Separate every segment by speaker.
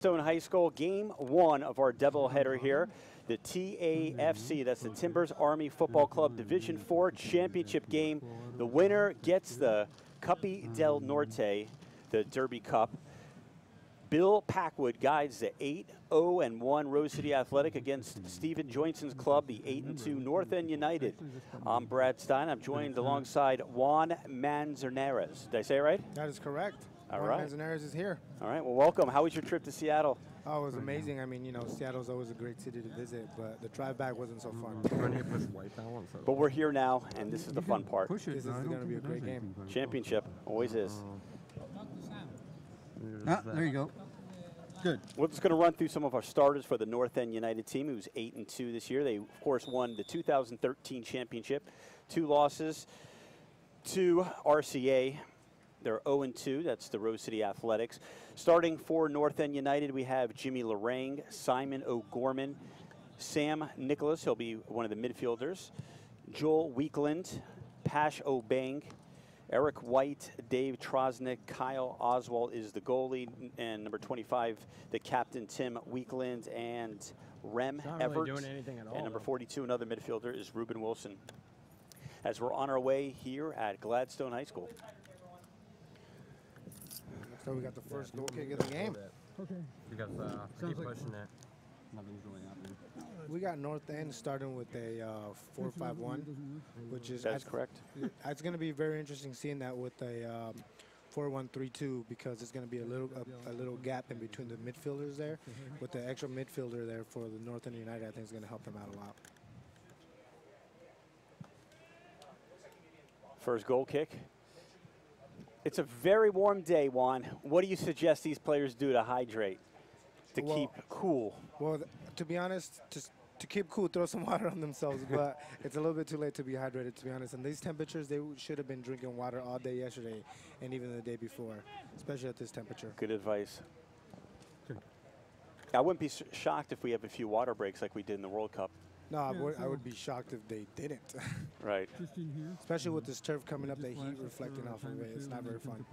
Speaker 1: Gladstone High School, game one of our doubleheader here. The TAFC, that's the Timbers Army Football Club Division IV championship game. The winner gets the Cuppi del Norte, the Derby Cup. Bill Packwood guides the 8-0-1 Rose City Athletic against Stephen Joinson's club, the 8-2 North End United. I'm Brad Stein. I'm joined alongside Juan Manzanares. Did I say it right?
Speaker 2: That is correct.
Speaker 1: All
Speaker 2: Juan
Speaker 1: right.
Speaker 2: Manzanares is here.
Speaker 1: All right. Well, welcome. How was your trip to Seattle?
Speaker 2: Oh, it was amazing. I mean, you know, Seattle's always a great city to visit, but the drive back wasn't so fun.
Speaker 1: But we're here now, and this is the fun part.
Speaker 2: This is going to be a great game.
Speaker 1: Championship always is.
Speaker 3: There you go. Good.
Speaker 1: We're just going to run through some of our starters for the North End United team, who's 8-2 this year. They, of course, won the 2013 championship. 2 losses to RCA. They're 0-2. That's the Rose City Athletics. Starting for North End United, we have Jimmy Larang, Simon O'Gorman, Sam Nicholas. He'll be one of the midfielders. Joel Weekland, Pash Obang, Eric White, Dave Trosnick, Kyle Oswald is the goalie, and number 25, the captain, Tim Weekland, and Rem Everett.
Speaker 4: Really doing anything at all,
Speaker 1: and number 42, another midfielder, is Ruben Wilson. As we're on our way here at Gladstone High School.
Speaker 2: So we got the first goal kick of the game.
Speaker 3: Okay.
Speaker 4: You got keep pushing it.
Speaker 3: Nothing's really happening.
Speaker 2: We got North End starting with a 4-5-1, which is
Speaker 1: That's correct.
Speaker 2: It's going to be very interesting seeing that with a 4-1-3-2 because there's going to be a little gap in between the midfielders there. With the extra midfielder there for the North End United, I think is going to help them out a lot.
Speaker 1: First goal kick. It's a very warm day, Juan. What do you suggest these players do to hydrate, to keep cool?
Speaker 2: Well, to be honest, just to keep cool, throw some water on themselves. But it's a little bit too late to be hydrated, to be honest. And these temperatures, they should have been drinking water all day yesterday and even the day before, especially at this temperature.
Speaker 1: Good advice. I wouldn't be shocked if we have a few water breaks like we did in the World Cup.
Speaker 2: No, I would be shocked if they didn't.
Speaker 1: Right.
Speaker 2: Especially with this turf coming up, the heat reflecting off of it. It's not very fun.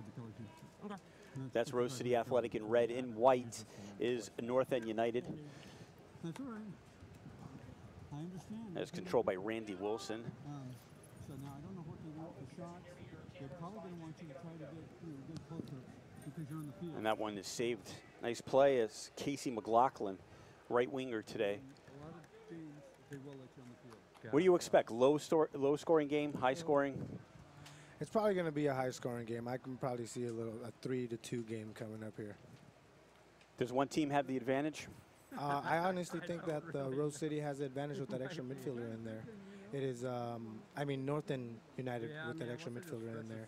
Speaker 1: That's Rose City Athletic in red. In white is North End United.
Speaker 3: That's all right. I understand.
Speaker 1: That's controlled by Randy Wilson.
Speaker 3: So now I don't know what they want for shots. They're probably going to want you to try to get closer because you're on the field.
Speaker 1: And that one is saved. Nice play as Casey McLaughlin, right winger today.
Speaker 3: A lot of teams, they will let you on the field.
Speaker 1: What do you expect? Low scoring game, high scoring?
Speaker 2: It's probably going to be a high scoring game. I can probably see a 3-2 game coming up here.
Speaker 1: Does one team have the advantage?
Speaker 2: I honestly think that Rose City has the advantage with that extra midfielder in there. It is, North End United with that extra midfielder in there.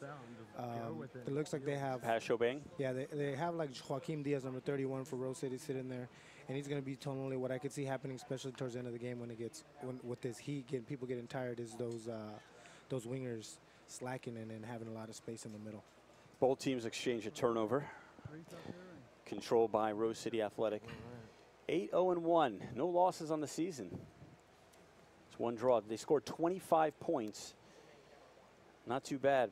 Speaker 2: It looks like they have
Speaker 1: Pash Obang?
Speaker 2: Yeah, they have like Joaquim Diaz, number 31 for Rose City, sitting there, and he's going to be totally what I could see happening, especially towards the end of the game with this heat, people getting tired, is those wingers slacking and having a lot of space in the middle.
Speaker 1: Both teams exchange a turnover. Controlled by Rose City Athletic. 8-0-1. No losses on the season. It's one draw. They scored 25 points. Not too bad.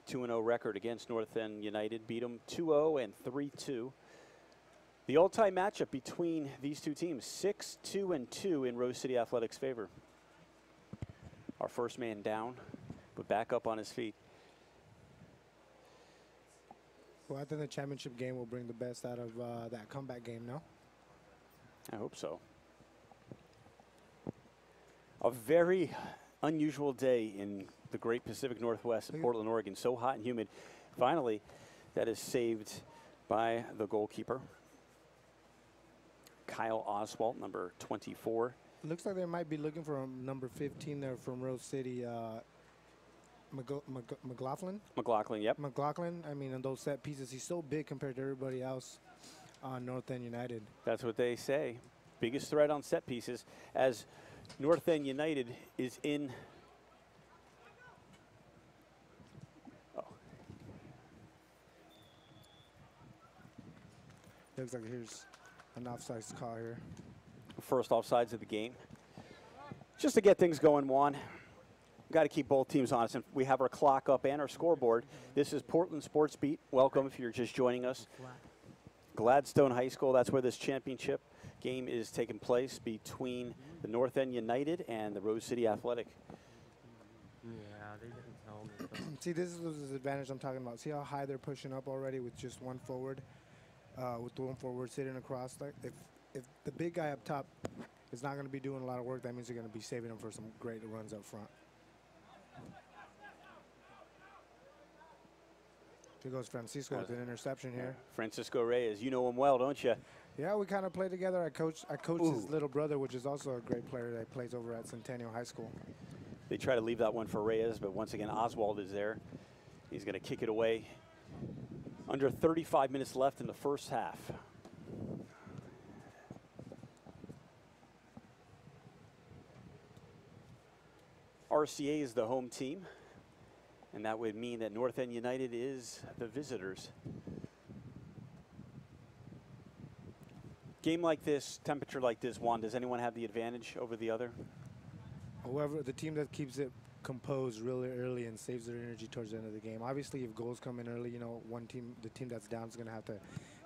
Speaker 1: 2-0 record against North End United. Beat them 2-0 and 3-2. The all-time matchup between these two teams, 6-2-2 in Rose City Athletics' favor. Our first man down, but back up on his feet.
Speaker 2: Well, I think the championship game will bring the best out of that comeback game, no?
Speaker 1: I hope so. A very unusual day in the great Pacific Northwest in Portland, Oregon. So hot and humid. Finally, that is saved by the goalkeeper, Kyle Oswald, number 24.
Speaker 2: It looks like they might be looking for number 15 there from Rose City, McLaughlin?
Speaker 1: McLaughlin, yep.
Speaker 2: McLaughlin, on those set pieces, he's so big compared to everybody else on North End United.
Speaker 1: That's what they say. Biggest threat on set pieces as North End United is in. Oh.
Speaker 2: Looks like here's an offsides call here.
Speaker 1: First offsides of the game. Just to get things going, Juan. Got to keep both teams honest. And we have our clock up and our scoreboard. This is Portland Sports Beat. Welcome if you're just joining us. Gladstone High School. That's where this championship game is taking place between the North End United and the Rose City Athletic.
Speaker 4: Yeah, they didn't tell me. But
Speaker 2: See, this is the advantage I'm talking about. See how high they're pushing up already with just one forward, sitting across. Like if the big guy up top is not going to be doing a lot of work, that means you're going to be saving him for some great runs up front. Here goes Francisco with an interception here.
Speaker 1: Francisco Reyes, you know him well, don't you?
Speaker 2: Yeah, we kind of play together. I coach his little brother, which is also a great player that plays over at Centennial High School.
Speaker 1: They try to leave that one for Reyes, but once again, Oswald is there. He's going to kick it away. Under 35 minutes left in the first half. RCA is the home team, and that would mean that North End United is the visitors. Game like this, temperature like this, Juan, does anyone have the advantage over the other?
Speaker 2: However, the team that keeps it composed really early and saves their energy towards the end of the game. Obviously, if goals come in early, you know, the team that's down is going to have to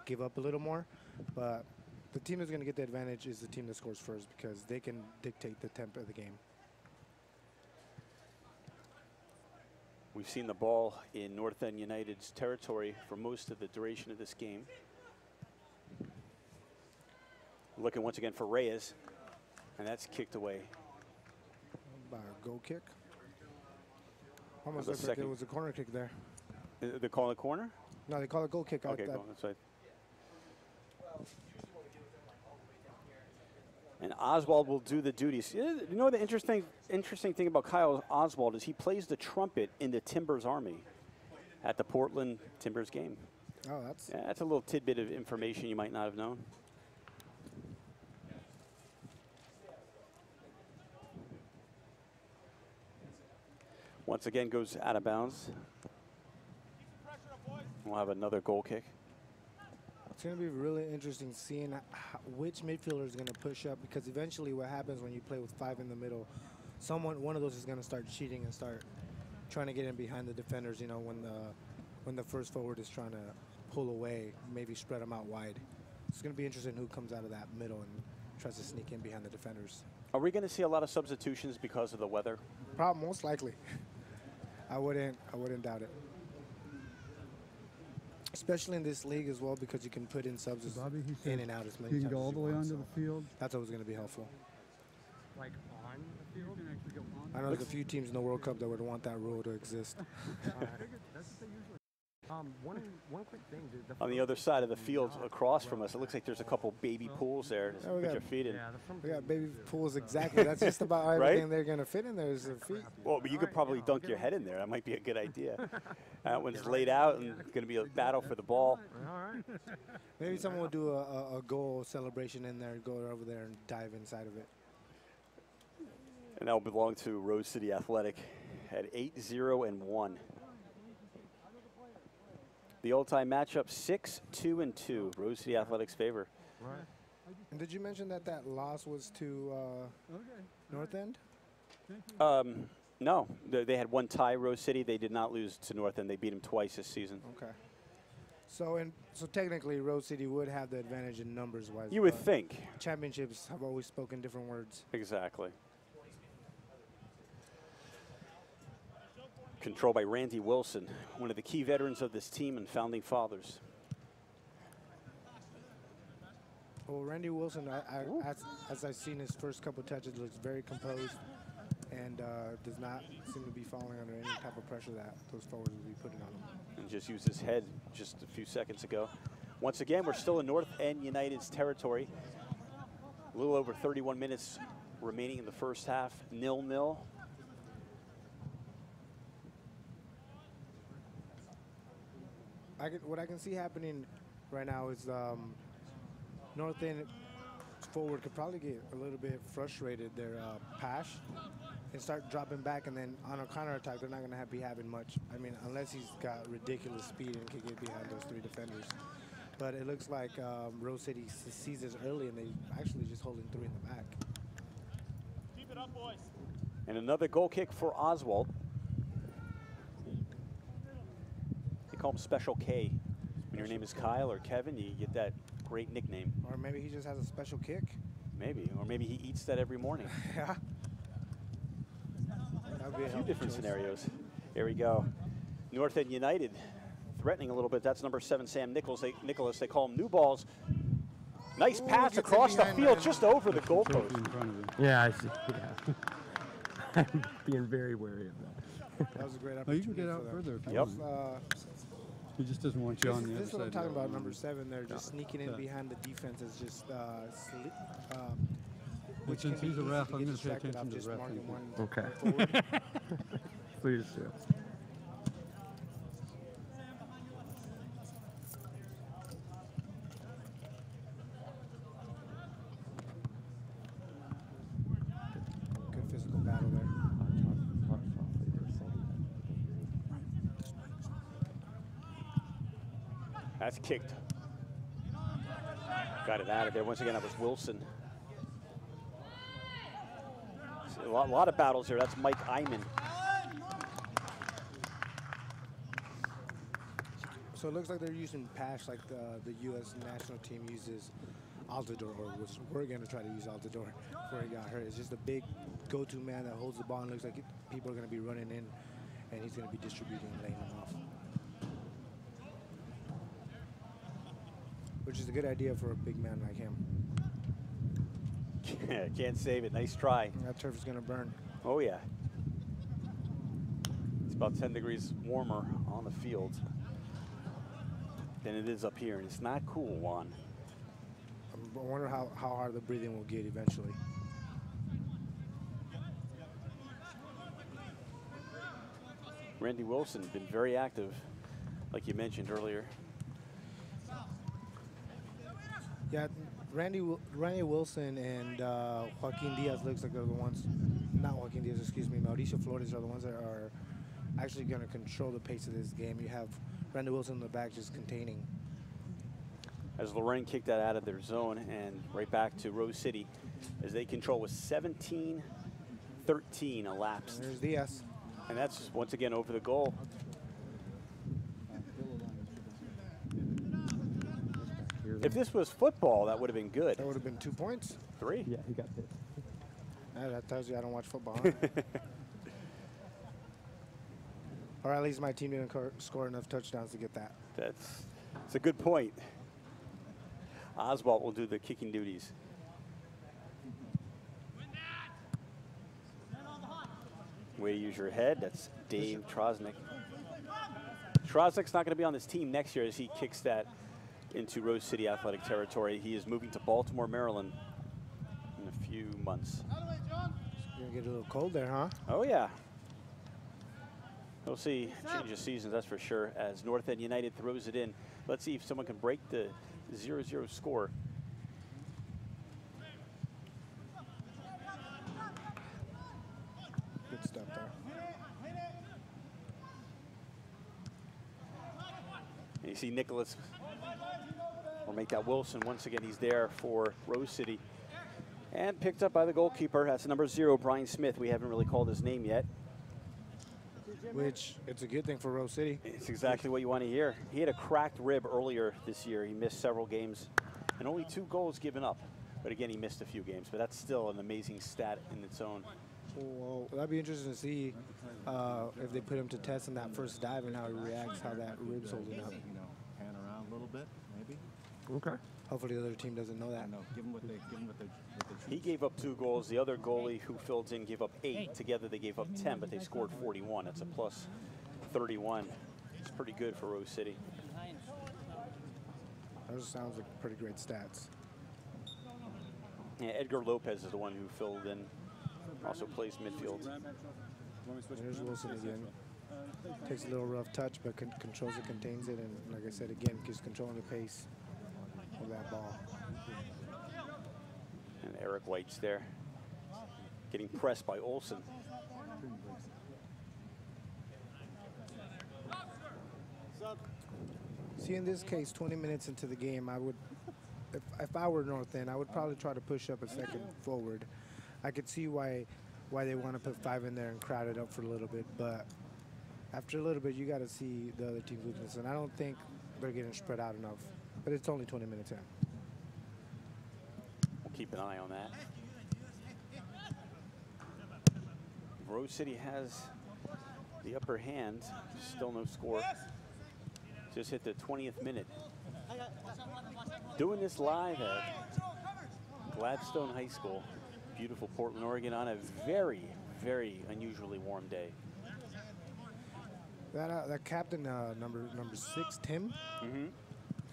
Speaker 2: give up a little more. But the team that's going to get the advantage is the team that scores first because they can dictate the tempo of the game.
Speaker 1: We've seen the ball in North End United's territory for most of the duration of this game. Looking once again for Reyes, and that's kicked away.
Speaker 2: By a goal kick. Almost
Speaker 1: That's
Speaker 2: looked like it was a corner kick there.
Speaker 1: They call it a corner?
Speaker 2: No, they call it goal kick.
Speaker 1: Okay, goal, that's right. And Oswald will do the duties. You know, the interesting thing about Kyle Oswald is he plays the trumpet in the Timbers Army at the Portland Timbers game.
Speaker 2: Oh,
Speaker 1: that's a little tidbit of information you might not have known. Once again goes out of bounds. We'll have another goal kick.
Speaker 2: It's going to be really interesting seeing which midfielder is going to push up because eventually what happens when you play with five in the middle, one of those is going to start cheating and start trying to get in behind the defenders, you know, when the first forward is trying to pull away, maybe spread them out wide. It's going to be interesting who comes out of that middle and tries to sneak in behind the defenders.
Speaker 1: Are we going to see a lot of substitutions because of the weather?
Speaker 2: Most likely. I wouldn't doubt it. Especially in this league as well, because you can put in subs
Speaker 3: Bobby,
Speaker 2: in and out as many times.
Speaker 3: You can go all the way onto
Speaker 2: so
Speaker 3: the field.
Speaker 2: That's always going to be helpful.
Speaker 4: like on the field?
Speaker 3: You can actually go on.
Speaker 2: I know there's a few teams in the World Cup that would want that rule to exist.
Speaker 4: That's what they usually. One quick thing.
Speaker 1: On the other side of the field across from us, it looks like there's a couple baby pools there to put your feet in.
Speaker 4: Yeah, the front
Speaker 2: We got
Speaker 4: page
Speaker 2: baby
Speaker 4: is-
Speaker 2: pools, exactly. That's just about everything they're going to fit in there is their feet.
Speaker 1: Well, but you could probably dunk your head in there. That might be a good idea. That one's laid out and going to be a battle for the ball.
Speaker 4: All right.
Speaker 2: Maybe someone will do a goal celebration in there, go over there and dive inside of it.
Speaker 1: And that will belong to Rose City Athletic at 8-0-1. The all-time matchup, 6-2-2. Rose City Athletics' favor.
Speaker 4: Right.
Speaker 2: And did you mention that loss was to North End?
Speaker 1: No, they had one tie, Rose City. They did not lose to North End. They beat them twice this season.
Speaker 2: Okay. So technically, Rose City would have the advantage in numbers-wise.
Speaker 1: You would
Speaker 2: but
Speaker 1: think.
Speaker 2: Championships have always spoken different words.
Speaker 1: Exactly. Controlled by Randy Wilson, one of the key veterans of this team and founding fathers.
Speaker 2: Well, Randy Wilson, as I've seen his first couple touches, looks very composed and does not seem to be falling under any type of pressure that those forwards will be putting on him.
Speaker 1: And just used his head just a few seconds ago. Once again, we're still in North End United's territory. A little over 31 minutes remaining in the first half, 0-0.
Speaker 2: What I can see happening right now is North End forward could probably get a little bit frustrated there, Pash, and start dropping back, and then on a counterattack, they're not going to be having much. I mean, unless he's got ridiculous speed and can get behind those three defenders. But it looks like Rose City sees this early, and they actually just holding three in the back.
Speaker 5: Keep it up, boys.
Speaker 1: And another goal kick for Oswald. They call him Special K. When your name is Kyle or Kevin, you get that Great nickname.
Speaker 2: Or maybe he just has a special kick.
Speaker 1: Maybe. Or maybe he eats that every morning.
Speaker 2: Yeah. That'd be
Speaker 1: A few different scenarios. Here we go. North End United threatening a little bit. That's number 7, Sam Nicholas. They call him New Balls. Nice pass
Speaker 2: gets
Speaker 1: across
Speaker 2: in
Speaker 1: the
Speaker 2: behind
Speaker 1: field,
Speaker 2: man.
Speaker 1: just over the
Speaker 3: Trophy
Speaker 1: goalpost.
Speaker 3: in front of you.
Speaker 4: Yeah, I see. Yeah. I'm being very wary of that.
Speaker 2: That was a great
Speaker 3: Oh, you
Speaker 2: opportunity.
Speaker 3: can get out
Speaker 2: for them.
Speaker 3: further if you
Speaker 1: Yep.
Speaker 3: want. He just doesn't want you on the other
Speaker 2: This is
Speaker 3: side.
Speaker 2: what I'm talking
Speaker 3: of the
Speaker 2: about.
Speaker 3: line.
Speaker 2: Number 7, they're just sneaking in
Speaker 3: Yeah.
Speaker 2: behind the defense. Is just
Speaker 3: But since he's a ref, I'm
Speaker 2: going to
Speaker 3: pay attention to the ref.
Speaker 4: Okay.
Speaker 2: Forward.
Speaker 4: Please do.
Speaker 2: Good physical battle there.
Speaker 1: That's kicked. Got it out of there. Once again, that was Wilson. A lot of battles here. That's Mike Iman.
Speaker 2: So it looks like they're using Pash like the U.S. national team uses Altidore, which we're going to try to use Altidore before he got hurt. It's just a big go-to man that holds the ball and looks like people are going to be running in, and he's going to be distributing and laying them off. Which is a good idea for a big man like him.
Speaker 1: Can't save it. Nice try.
Speaker 2: That turf is going to burn.
Speaker 1: Oh, yeah. It's about 10 degrees warmer on the field than it is up here, and it's not cool, Juan.
Speaker 2: I wonder how hard the breathing will get eventually.
Speaker 1: Randy Wilson been very active, like you mentioned earlier.
Speaker 2: Yeah, Randy Wilson and Joaquin Diaz looks like they're the ones, not Joaquin Diaz, excuse me, Mauricio Flores are the ones that are actually going to control the pace of this game. You have Randy Wilson in the back just containing.
Speaker 1: As Lorraine kicked that out of their zone and right back to Rose City as they control with 17-13 elapsed.
Speaker 2: And there's Diaz.
Speaker 1: And that's once again over the goal. If this was football, that would have been good.
Speaker 2: That would have been 2 points.
Speaker 1: 3.
Speaker 4: Yeah, he got hit.
Speaker 2: That tells you I don't watch football. Huh? Or at least my team didn't score enough touchdowns to get that.
Speaker 1: That's a good point. Oswald will do the kicking duties. Way to use your head. That's Dave Trosnick. Trosnick's not going to be on this team next year as he kicks that into Rose City athletic territory. He is moving to Baltimore, Maryland in a few months.
Speaker 2: It's going to get a little cold there, huh?
Speaker 1: Oh, yeah. We'll see change of seasons, that's for sure, as North End United throws it in. Let's see if someone can break the 0-0 score.
Speaker 2: Good stuff there.
Speaker 1: And you see Nicholas will make that Wilson. Once again, he's there for Rose City. And picked up by the goalkeeper. That's number 0, Brian Smith. We haven't really called his name yet.
Speaker 2: Which, it's a good thing for Rose City.
Speaker 1: It's exactly what you want to hear. He had a cracked rib earlier this year. He missed several games and only 2 goals given up. But again, he missed a few games. But that's still an amazing stat in its own.
Speaker 2: Well, that'd be interesting to see if they put him to test in that first dive and how he reacts, how that rib's holding up.
Speaker 6: Pan around a little bit, maybe.
Speaker 4: Okay.
Speaker 2: Hopefully the other team doesn't know that.
Speaker 6: No, give them what they
Speaker 1: He gave up 2 goals. The other goalie who filled in gave up 8. Together they gave up 10, but they scored 41. That's a plus 31. It's pretty good for Rose City.
Speaker 2: Those sounds like pretty great stats.
Speaker 1: Yeah, Edgar Lopez is the one who filled in. Also plays midfield.
Speaker 2: There's Wilson again. Takes a little rough touch, but controls it, contains it, and like I said again, keeps controlling the pace of that ball.
Speaker 1: And Eric White's there, getting pressed by Olsen.
Speaker 2: See, in this case, 20 minutes into the game, I would, if I were North End, I would probably try to push up a second forward. I could see why they want to put 5 in there and crowd it up for a little bit, but after a little bit, you got to see the other team's weakness, and I don't think they're getting spread out enough. But it's only 20 minutes in.
Speaker 1: keep an eye on that. Rose City has the upper hand. Still no score. Just hit the 20th minute. Doing this live at Gladstone High School, beautiful Portland, Oregon, on a very, very unusually warm day.
Speaker 2: That captain, number 6, Tim.
Speaker 1: Mm-hmm.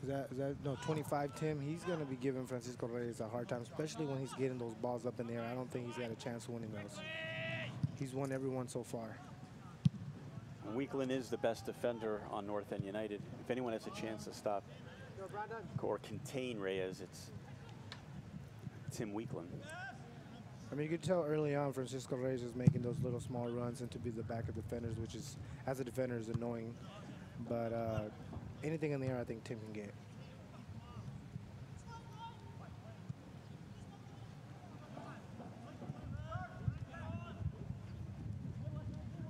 Speaker 2: Is that no 25 Tim? He's going to be giving Francisco Reyes a hard time, especially when he's getting those balls up in the air. I don't think he's got a chance of winning those. He's won every one so far.
Speaker 1: Weekland is the best defender on North End United. If anyone has a chance to stop or contain Reyes, it's Tim Weekland.
Speaker 2: I mean, you could tell early on Francisco Reyes is making those little small runs into be the back of defenders, which is, as a defender, is annoying. But anything in the air, I think Tim can get.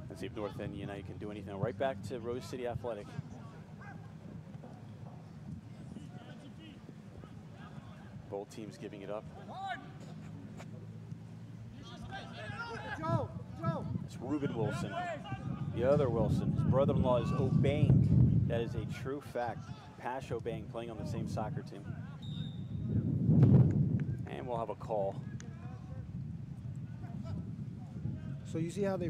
Speaker 1: Let's see if North End United can do anything. Right back to Rose City Athletic. Both teams giving it up. It's Ruben Wilson. The other Wilson. His brother-in-law is Obang. That is a true fact. Pash Obang playing on the same soccer team. And we'll have a call.
Speaker 2: So you see how they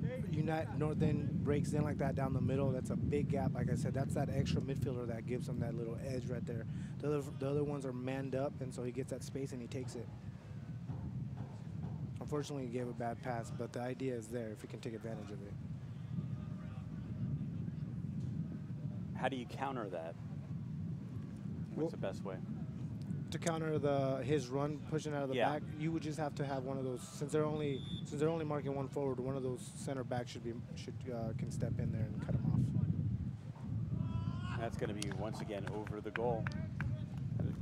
Speaker 2: North End breaks in like that down the middle? That's a big gap. Like I said, that's that extra midfielder that gives him that little edge right there. The other ones are manned up, and so he gets that space and he takes it. Unfortunately, he gave a bad pass, but the idea is there if he can take advantage of it.
Speaker 1: How do you counter that? What's the best way?
Speaker 2: To counter his run pushing out of the back, you would just have to have one of those. Since they're only marking one forward, one of those center backs can step in there and cut him off.
Speaker 1: That's going to be once again over the goal.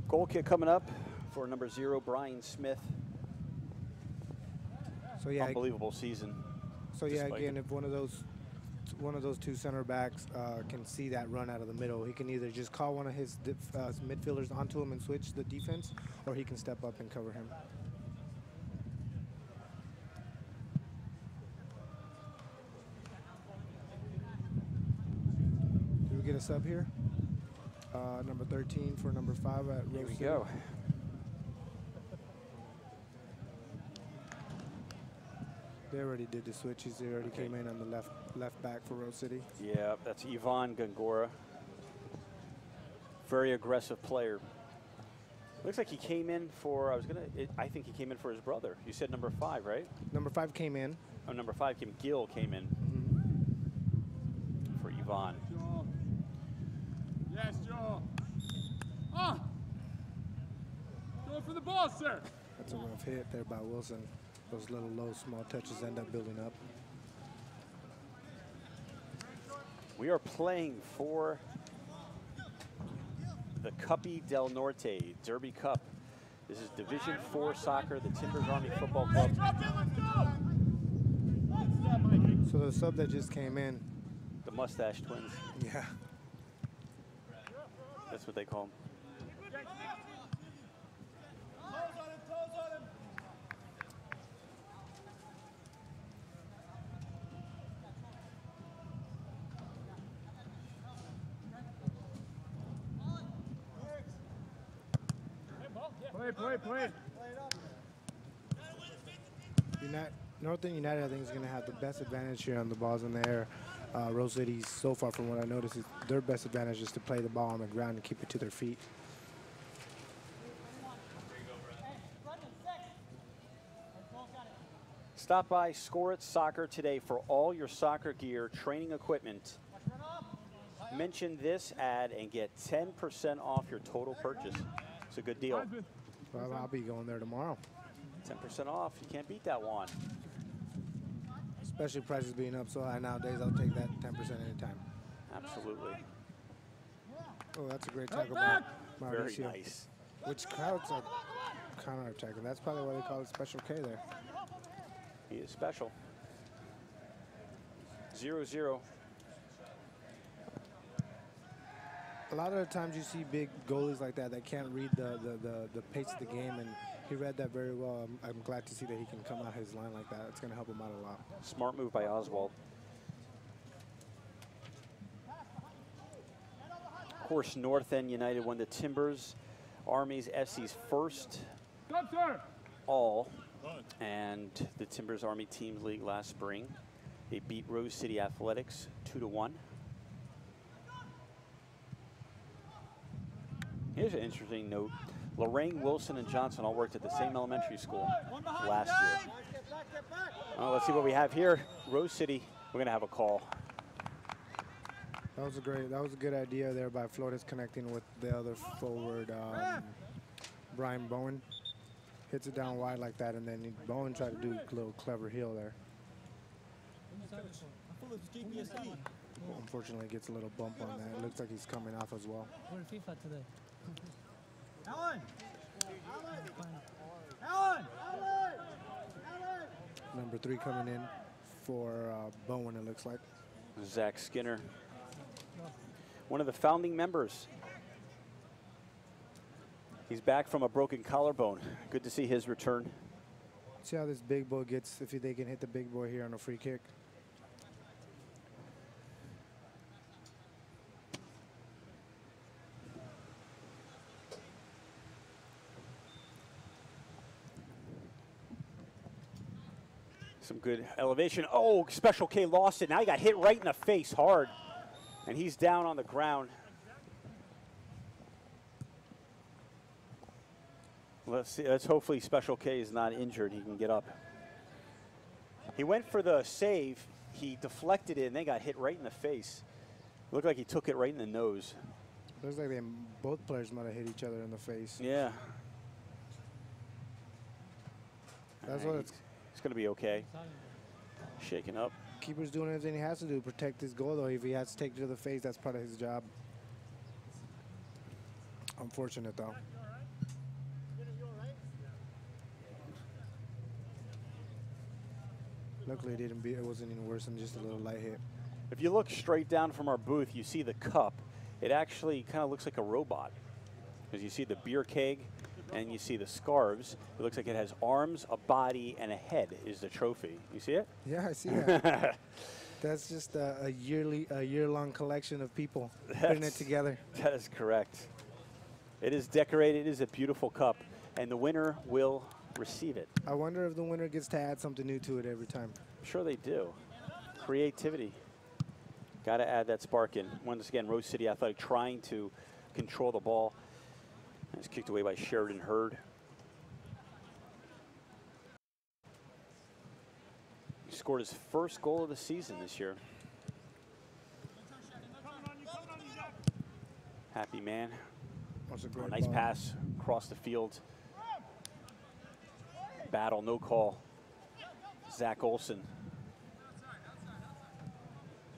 Speaker 1: Goal kick coming up for number 0, Brian Smith.
Speaker 2: So yeah,
Speaker 1: unbelievable season.
Speaker 2: So yeah, again, if one of those two center backs can see that run out of the middle, he can either just call one of his midfielders onto him and switch the defense, or he can step up and cover him. Do we get a sub here? Number 13 for number 5 at Rose City.
Speaker 1: Here we go.
Speaker 2: They already did the switches. They already came in on the left back for Rose City.
Speaker 1: Yeah, that's Ivan Gongora. Very aggressive player. Looks like he came in for, I think he came in for his brother. You said number 5, right?
Speaker 2: Number 5 came in.
Speaker 1: Oh, number 5 came, Gil came in for Ivan.
Speaker 5: Joe. Yes, Joe. Ah! Go for the ball, sir.
Speaker 2: That's a rough hit there by Wilson. Those little low, small touches end up building up.
Speaker 1: We are playing for the Cuppy del Norte Derby Cup. This is Division 4 soccer, the Timbers Army Football Club.
Speaker 2: So the sub that just came in.
Speaker 1: The Mustache Twins.
Speaker 2: Yeah.
Speaker 1: That's what they call them.
Speaker 5: Play.
Speaker 2: North End United, I think, is going to have the best advantage here on the balls in the air. Rose City, so far from what I noticed, is their best advantage is to play the ball on the ground and keep it to their feet.
Speaker 1: Stop by Score It Soccer today for all your soccer gear, training equipment. Mention this ad and get 10% off your total purchase. It's a good deal.
Speaker 2: Well, I'll be going there tomorrow.
Speaker 1: 10% off. You can't beat that one.
Speaker 2: Especially prices being up so high nowadays, I'll take that 10% anytime.
Speaker 1: Absolutely.
Speaker 2: Oh, that's a great tackle by Mauricio.
Speaker 1: Very nice.
Speaker 2: Which crowds are counter-attacking. That's probably why they call it Special K there.
Speaker 1: He is special. 0-0.
Speaker 2: A lot of the times you see big goalies like that can't read the pace of the game, and He read that very well. I'm glad to see that he can come out his line like that. It's going to help him out a lot.
Speaker 1: Smart move by Oswald. Of course, North End United won the Timbers, Army's FC's first
Speaker 5: Good, sir.
Speaker 1: all, and the Timbers Army Teams League last spring. They beat Rose City Athletics 2-1. Here's an interesting note. Lorraine, Wilson, and Johnson all worked at the same elementary school last year. Oh, let's see what we have here. Rose City, we're going to have a call.
Speaker 2: That was a good idea there by Flores connecting with the other forward, Brian Bowen. Hits it down wide like that, and then Bowen tried to do a little clever heel there. Unfortunately, gets a little bump on that. It looks like he's coming off as well.
Speaker 7: We're in FIFA today.
Speaker 3: Alan! Alan!
Speaker 2: Number 3 coming in for Bowen, it looks like.
Speaker 1: Zach Skinner, one of the founding members. He's back from a broken collarbone. Good to see his return.
Speaker 2: See how this big boy gets, if they can hit the big boy here on a free kick.
Speaker 1: Some good elevation. Oh, Special K lost it. Now he got hit right in the face hard. And he's down on the ground. Let's see. Let's hopefully Special K is not injured. He can get up. He went for the save. He deflected it and then got hit right in the face. Looked like he took it right in the nose.
Speaker 2: Looks like both players might have hit each other in the face.
Speaker 1: Yeah.
Speaker 2: That's what it's.
Speaker 1: It's going to be okay. Shaking up.
Speaker 2: Keeper's doing everything he has to do to protect his goal, though. If he has to take it to the face, that's part of his job. Unfortunate, though. Luckily, it wasn't any worse than just a little light hit.
Speaker 1: If you look straight down from our booth, you see the cup. It actually kind of looks like a robot. Because you see the beer keg and you see the scarves. It looks like it has arms, a body, and a head is the trophy. You see it?
Speaker 2: Yeah, I see that. That's just a year-long collection of people putting it together.
Speaker 1: That is correct. It is decorated. It is a beautiful cup, and the winner will receive it.
Speaker 2: I wonder if the winner gets to add something new to it every time.
Speaker 1: I'm sure they do. Creativity. Got to add that spark in. Once again, Rose City Athletic trying to control the ball. It's kicked away by Sheridan Hurd. He scored his first goal of the season this year. Happy man.
Speaker 2: That's a great
Speaker 1: Nice
Speaker 2: ball.
Speaker 1: pass across the field. Battle, no call. Zach Olson.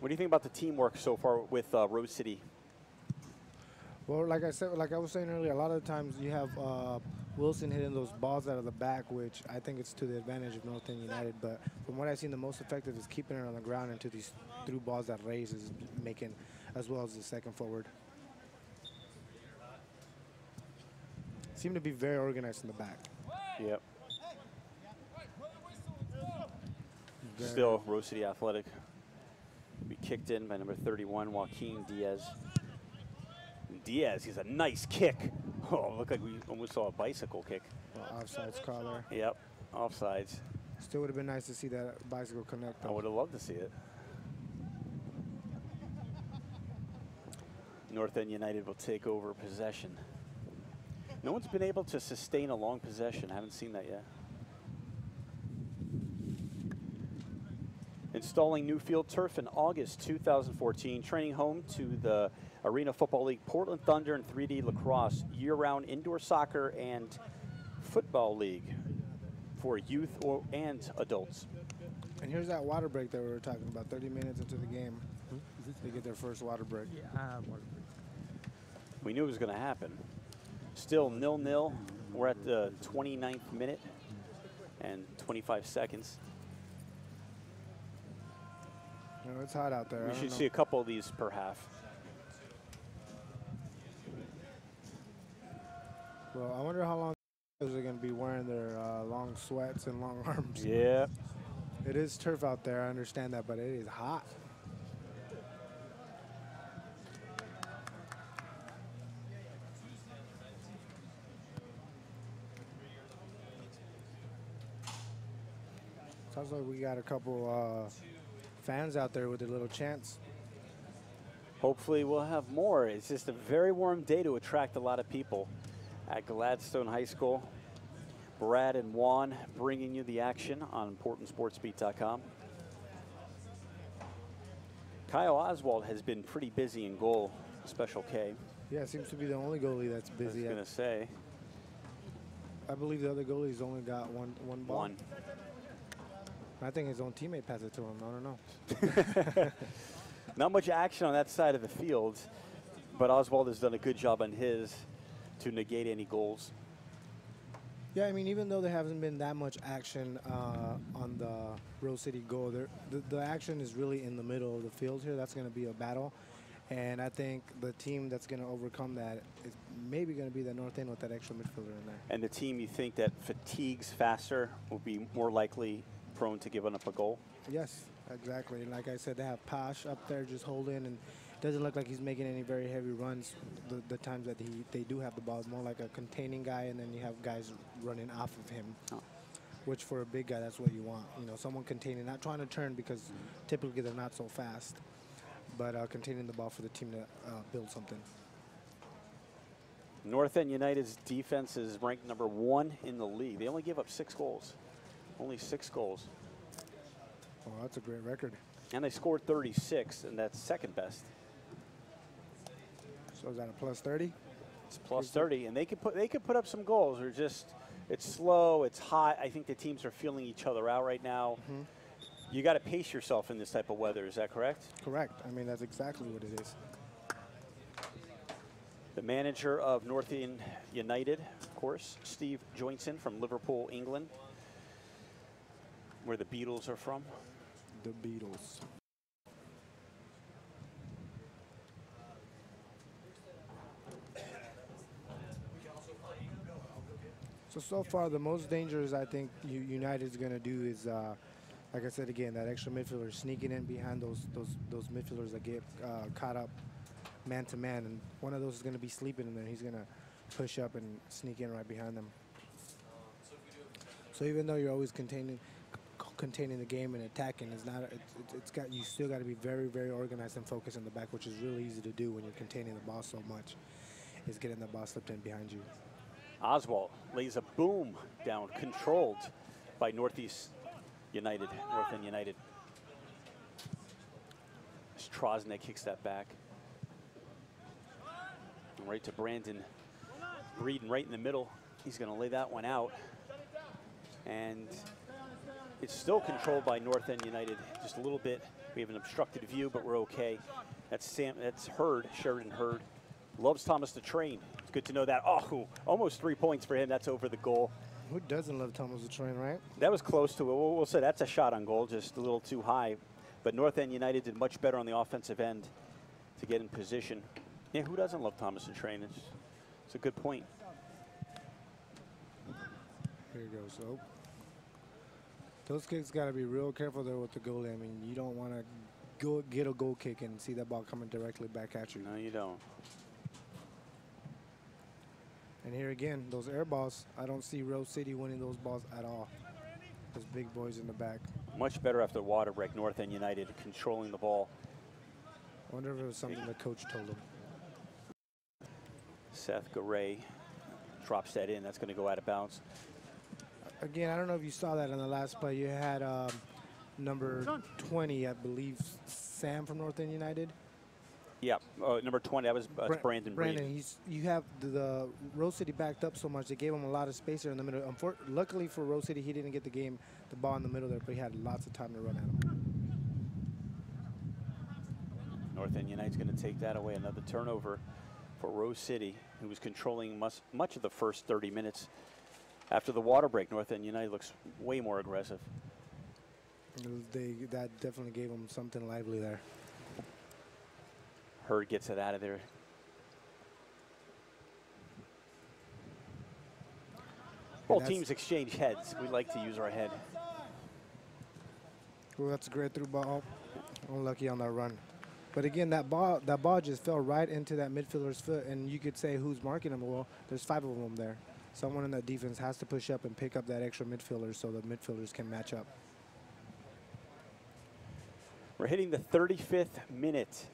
Speaker 1: What do you think about the teamwork so far with Rose City?
Speaker 2: Well, like I was saying earlier, a lot of the times you have Wilson hitting those balls out of the back, which I think it's to the advantage of North End United. But from what I've seen, the most effective is keeping it on the ground into these through balls that Reyes is making, as well as the second forward. Seem to be very organized in the back.
Speaker 1: Yep. Still Rose City Athletic. Be kicked in by number 31, Joaquin Diaz. Diaz, he's a nice kick. Oh, looked like we almost saw a bicycle kick.
Speaker 2: Well, offsides call there.
Speaker 1: Yep, offsides.
Speaker 2: Still would have been nice to see that bicycle connect.
Speaker 1: I would have loved to see it. North End United will take over possession. No one's been able to sustain a long possession. I haven't seen that yet. Installing new field turf in August 2014, training home to the Arena Football League, Portland Thunder, and 3D Lacrosse, year-round indoor soccer and football league for youth and adults.
Speaker 2: And here's that water break that we were talking about, 30 minutes into the game. They get their first water break.
Speaker 4: Yeah, water break.
Speaker 1: We knew it was going to happen. Still 0-0. We're at the 29th minute and 25 seconds.
Speaker 2: You know, it's hot out there.
Speaker 1: We should see a couple of these per half.
Speaker 2: Well, I wonder how long They're going to be wearing their long sweats and long arms.
Speaker 1: Yeah.
Speaker 2: It is turf out there, I understand that, but it is hot. Sounds like we got a couple fans out there with their little chants.
Speaker 1: Hopefully we'll have more. It's just a very warm day to attract a lot of people at Gladstone High School. Brad and Juan bringing you the action on ImportantSportsBeat.com. Kyle Oswald has been pretty busy in goal, Special K.
Speaker 2: Yeah, seems to be the only goalie that's busy.
Speaker 1: I was going to say.
Speaker 2: I believe the other goalie's only got one ball.
Speaker 1: One.
Speaker 2: I think his own teammate passed it to him. I don't know.
Speaker 1: Not much action on that side of the field, but Oswald has done a good job on his to negate any goals.
Speaker 2: Yeah, I mean, even though there hasn't been that much action on the Rose City goal, the action is really in the middle of the field here. That's going to be a battle. And I think the team that's going to overcome that is maybe going to be the North End with that extra midfielder in there.
Speaker 1: And the team you think that fatigues faster will be more likely prone to giving up a goal?
Speaker 2: Yes, exactly. And like I said, they have Pash up there just holding, and it doesn't look like he's making any very heavy runs the times that they do have the ball. It's more like a containing guy, and then you have guys running off of him, which for a big guy, that's what you want. You know, someone containing, not trying to turn because typically they're not so fast, but containing the ball for the team to build something.
Speaker 1: North End United's defense is ranked #1 in the league. They only give up 6 goals. Only 6 goals.
Speaker 2: Oh, that's a great record.
Speaker 1: And they scored 36, and that's second best.
Speaker 2: So is that a plus 30?
Speaker 1: It's plus 30, and they could put up some goals. Or just, it's slow, it's hot. I think the teams are feeling each other out right now. You got to pace yourself in this type of weather. Is that correct?
Speaker 2: Correct. I mean, that's exactly what it is.
Speaker 1: The manager of North End United, of course, Steve Joinson from Liverpool, England, where the Beatles are from.
Speaker 2: The Beatles. So far, the most dangerous I think United's going to do is, like I said again, that extra midfielder sneaking in behind those midfielders that get caught up man to man, and one of those is going to be sleeping, and then he's going to push up and sneak in right behind them. So even though you're always containing the game and attacking, you still got to be very, very organized and focused in the back, which is really easy to do when you're containing the ball so much, is getting the ball slipped in behind you.
Speaker 1: Oswald lays a boom down, controlled by North End United. Trosnick kicks that back. And right to Brandon Breeden right in the middle. He's going to lay that one out. And it's still controlled by North End United just a little bit. We have an obstructed view, but we're okay. That's Hurd, Sheridan Hurd. Loves Thomas the Train. It's good to know that. Oh, almost 3 points for him. That's over the goal.
Speaker 2: Who doesn't love Thomas the Train, right?
Speaker 1: That was close to it. We'll say that's a shot on goal, just a little too high. But North End United did much better on the offensive end to get in position. Yeah, who doesn't love Thomas the Train? It's a good point.
Speaker 2: Here you go. So those kicks got to be real careful there with the goalie. I mean, you don't want to get a goal kick and see that ball coming directly back at you.
Speaker 1: No, you don't.
Speaker 2: And here again, those air balls, I don't see Rose City winning those balls at all. Those big boys in the back.
Speaker 1: Much better after the water break, North End United controlling the ball.
Speaker 2: I wonder if it was something the coach told him.
Speaker 1: Seth Garay drops that in. That's going to go out of bounds.
Speaker 2: Again, I don't know if you saw that in the last play. You had number 20, I believe, Sam from North End United.
Speaker 1: Yeah, number 20, that was Brandon Breeden.
Speaker 2: You have the Rose City backed up so much, they gave him a lot of space there in the middle. Luckily for Rose City, he didn't get the ball in the middle there, but he had lots of time to run at him.
Speaker 1: North End United's going to take that away. Another turnover for Rose City, who was controlling much of the first 30 minutes. After the water break, North End United looks way more aggressive.
Speaker 2: That definitely gave them something lively there.
Speaker 1: Hurd gets it out of there. Both teams exchange heads. We like to use our head.
Speaker 2: Well, that's a great through ball. Unlucky on that run. But again, that ball just fell right into that midfielder's foot, and you could say who's marking him. Well, there's 5 of them there. Someone in that defense has to push up and pick up that extra midfielder so the midfielders can match up.
Speaker 1: We're hitting the 35th minute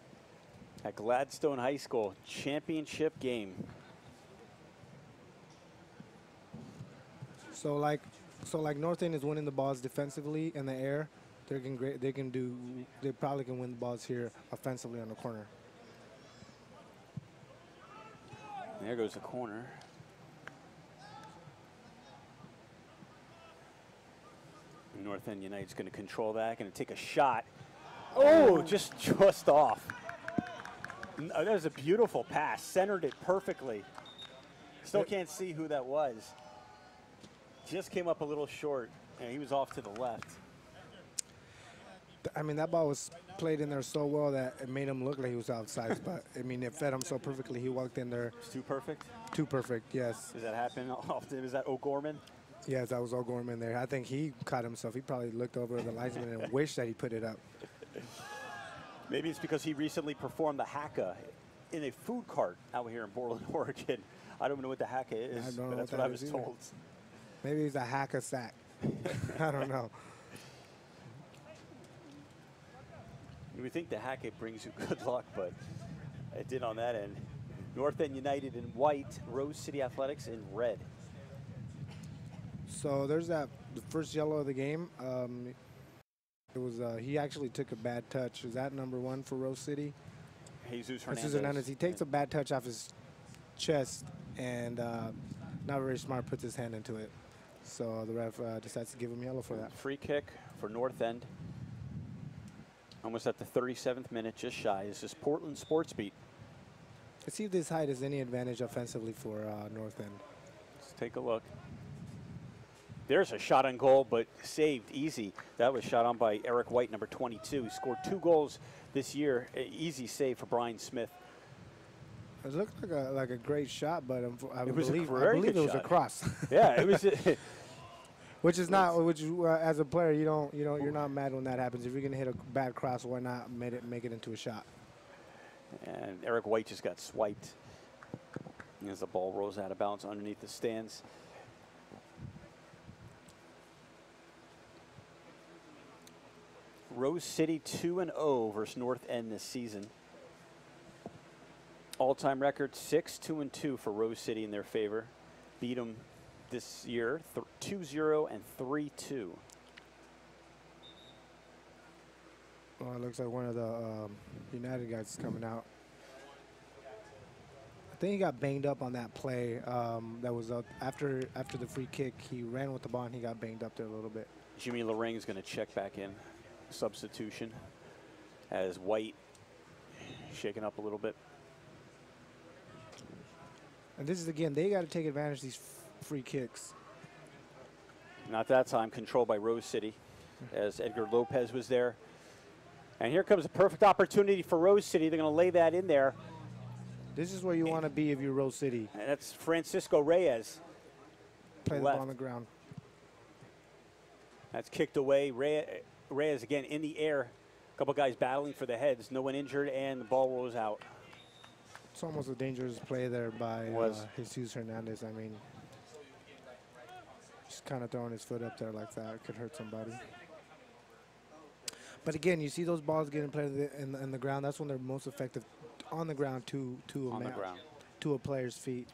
Speaker 1: at Gladstone High School championship game.
Speaker 2: So like North End is winning the balls defensively in the air. They probably can win the balls here offensively on the corner.
Speaker 1: There goes the corner. North End United's going to control that, going to take a shot. Oh, just off. That was a beautiful pass, centered it perfectly. Still can't see who that was. Just came up a little short, and he was off to the left.
Speaker 2: I mean, that ball was played in there so well that it made him look like he was outside, but I mean, it fed him so perfectly. He walked in there.
Speaker 1: It's too perfect?
Speaker 2: Too perfect, yes.
Speaker 1: Does that happen often? Is that O'Gorman?
Speaker 2: Yes, that was O'Gorman there. I think he caught himself. He probably looked over at the linesman and wished that he put it up.
Speaker 1: Maybe it's because he recently performed the haka in a food cart out here in Portland, Oregon. I don't know what the haka is,
Speaker 2: I don't know
Speaker 1: but that's
Speaker 2: what
Speaker 1: what I
Speaker 2: that
Speaker 1: was
Speaker 2: is either.
Speaker 1: told.
Speaker 2: Maybe he's a hack a sack. I don't know.
Speaker 1: You would think the haka brings you good luck, but it did on that end. North End United in white, Rose City Athletics in red.
Speaker 2: So there's the first yellow of the game. It was he actually took a bad touch. Is that number 1 for Rose City?
Speaker 1: Jesus Hernandez.
Speaker 2: He takes a bad touch off his chest and not very smart, puts his hand into it. So the ref decides to give him yellow for that.
Speaker 1: Free kick for North End. Almost at the 37th minute, just shy. This is Portland Sports Beat.
Speaker 2: Let's see if this height is any advantage offensively for North End.
Speaker 1: Let's take a look. There's a shot on goal, but saved easy. That was shot on by Eric White, number 22. He scored 2 goals this year. Easy save for Brian Smith.
Speaker 2: It looked like a great shot, but I
Speaker 1: It was a
Speaker 2: believe
Speaker 1: very
Speaker 2: it
Speaker 1: good
Speaker 2: was a
Speaker 1: shot.
Speaker 2: cross.
Speaker 1: Yeah, it was.
Speaker 2: Which is not. As a player, you're not mad when that happens. If you're gonna hit a bad cross, why not make it into a shot?
Speaker 1: And Eric White just got swiped as the ball rolls out of bounds underneath the stands. Rose City 2-0 versus North End this season. All-time record 6-2-2 for Rose City in their favor. Beat them this year 2-0 and 3-2.
Speaker 2: Well, it looks like one of the United guys is coming out. I think he got banged up on that play. That was after the free kick. He ran with the ball and he got banged up there a little bit.
Speaker 1: Jimmy Lorang is going to check back in. Substitution as White shaken up a little bit.
Speaker 2: And this is, again, they got to take advantage of these free kicks.
Speaker 1: Not that time, controlled by Rose City as Edgar Lopez was there. And here comes a perfect opportunity for Rose City. They're going to lay that in there.
Speaker 2: This is where you want to be if you're Rose City.
Speaker 1: And that's Francisco Reyes.
Speaker 2: Play the
Speaker 1: left.
Speaker 2: ball on the ground.
Speaker 1: That's kicked away. Reyes again in the air. A couple guys battling for the heads. No one injured, and the ball rolls out.
Speaker 2: It's almost a dangerous play there by Jesus Hernandez. I mean, just kind of throwing his foot up there like that could hurt somebody. But again, you see those balls getting played in the ground. That's when they're most effective on the ground to a player's feet.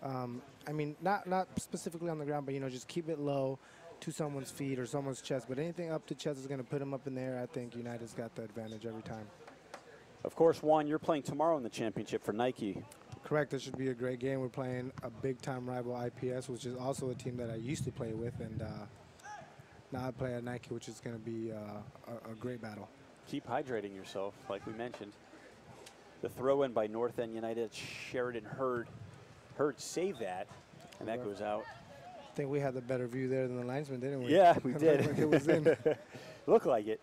Speaker 2: I mean, not specifically on the ground, but just keep it low to someone's feet or someone's chest. But anything up to chest is going to put them up in the air. I think United's got the advantage every time.
Speaker 1: Of course, Juan, you're playing tomorrow in the championship for Nike.
Speaker 2: Correct. This should be a great game. We're playing a big-time rival, IPS, which is also a team that I used to play with, and now I play at Nike, which is going to be a great battle.
Speaker 1: Keep hydrating yourself, like we mentioned. The throw-in by North End United, Sheridan Hurd saved that, and that goes out.
Speaker 2: I think we had the better view there than the linesman, didn't we?
Speaker 1: Yeah, we did.
Speaker 2: Like it was in.
Speaker 1: Looked like it.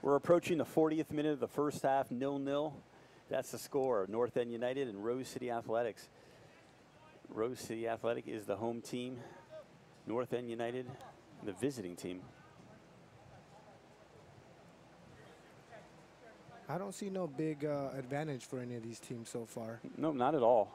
Speaker 1: We're approaching the 40th minute of the first half, 0-0. That's the score, North End United and Rose City Athletics. Rose City Athletic is the home team. North End United, the visiting team.
Speaker 2: I don't see no big advantage for any of these teams so far.
Speaker 1: No, not at all.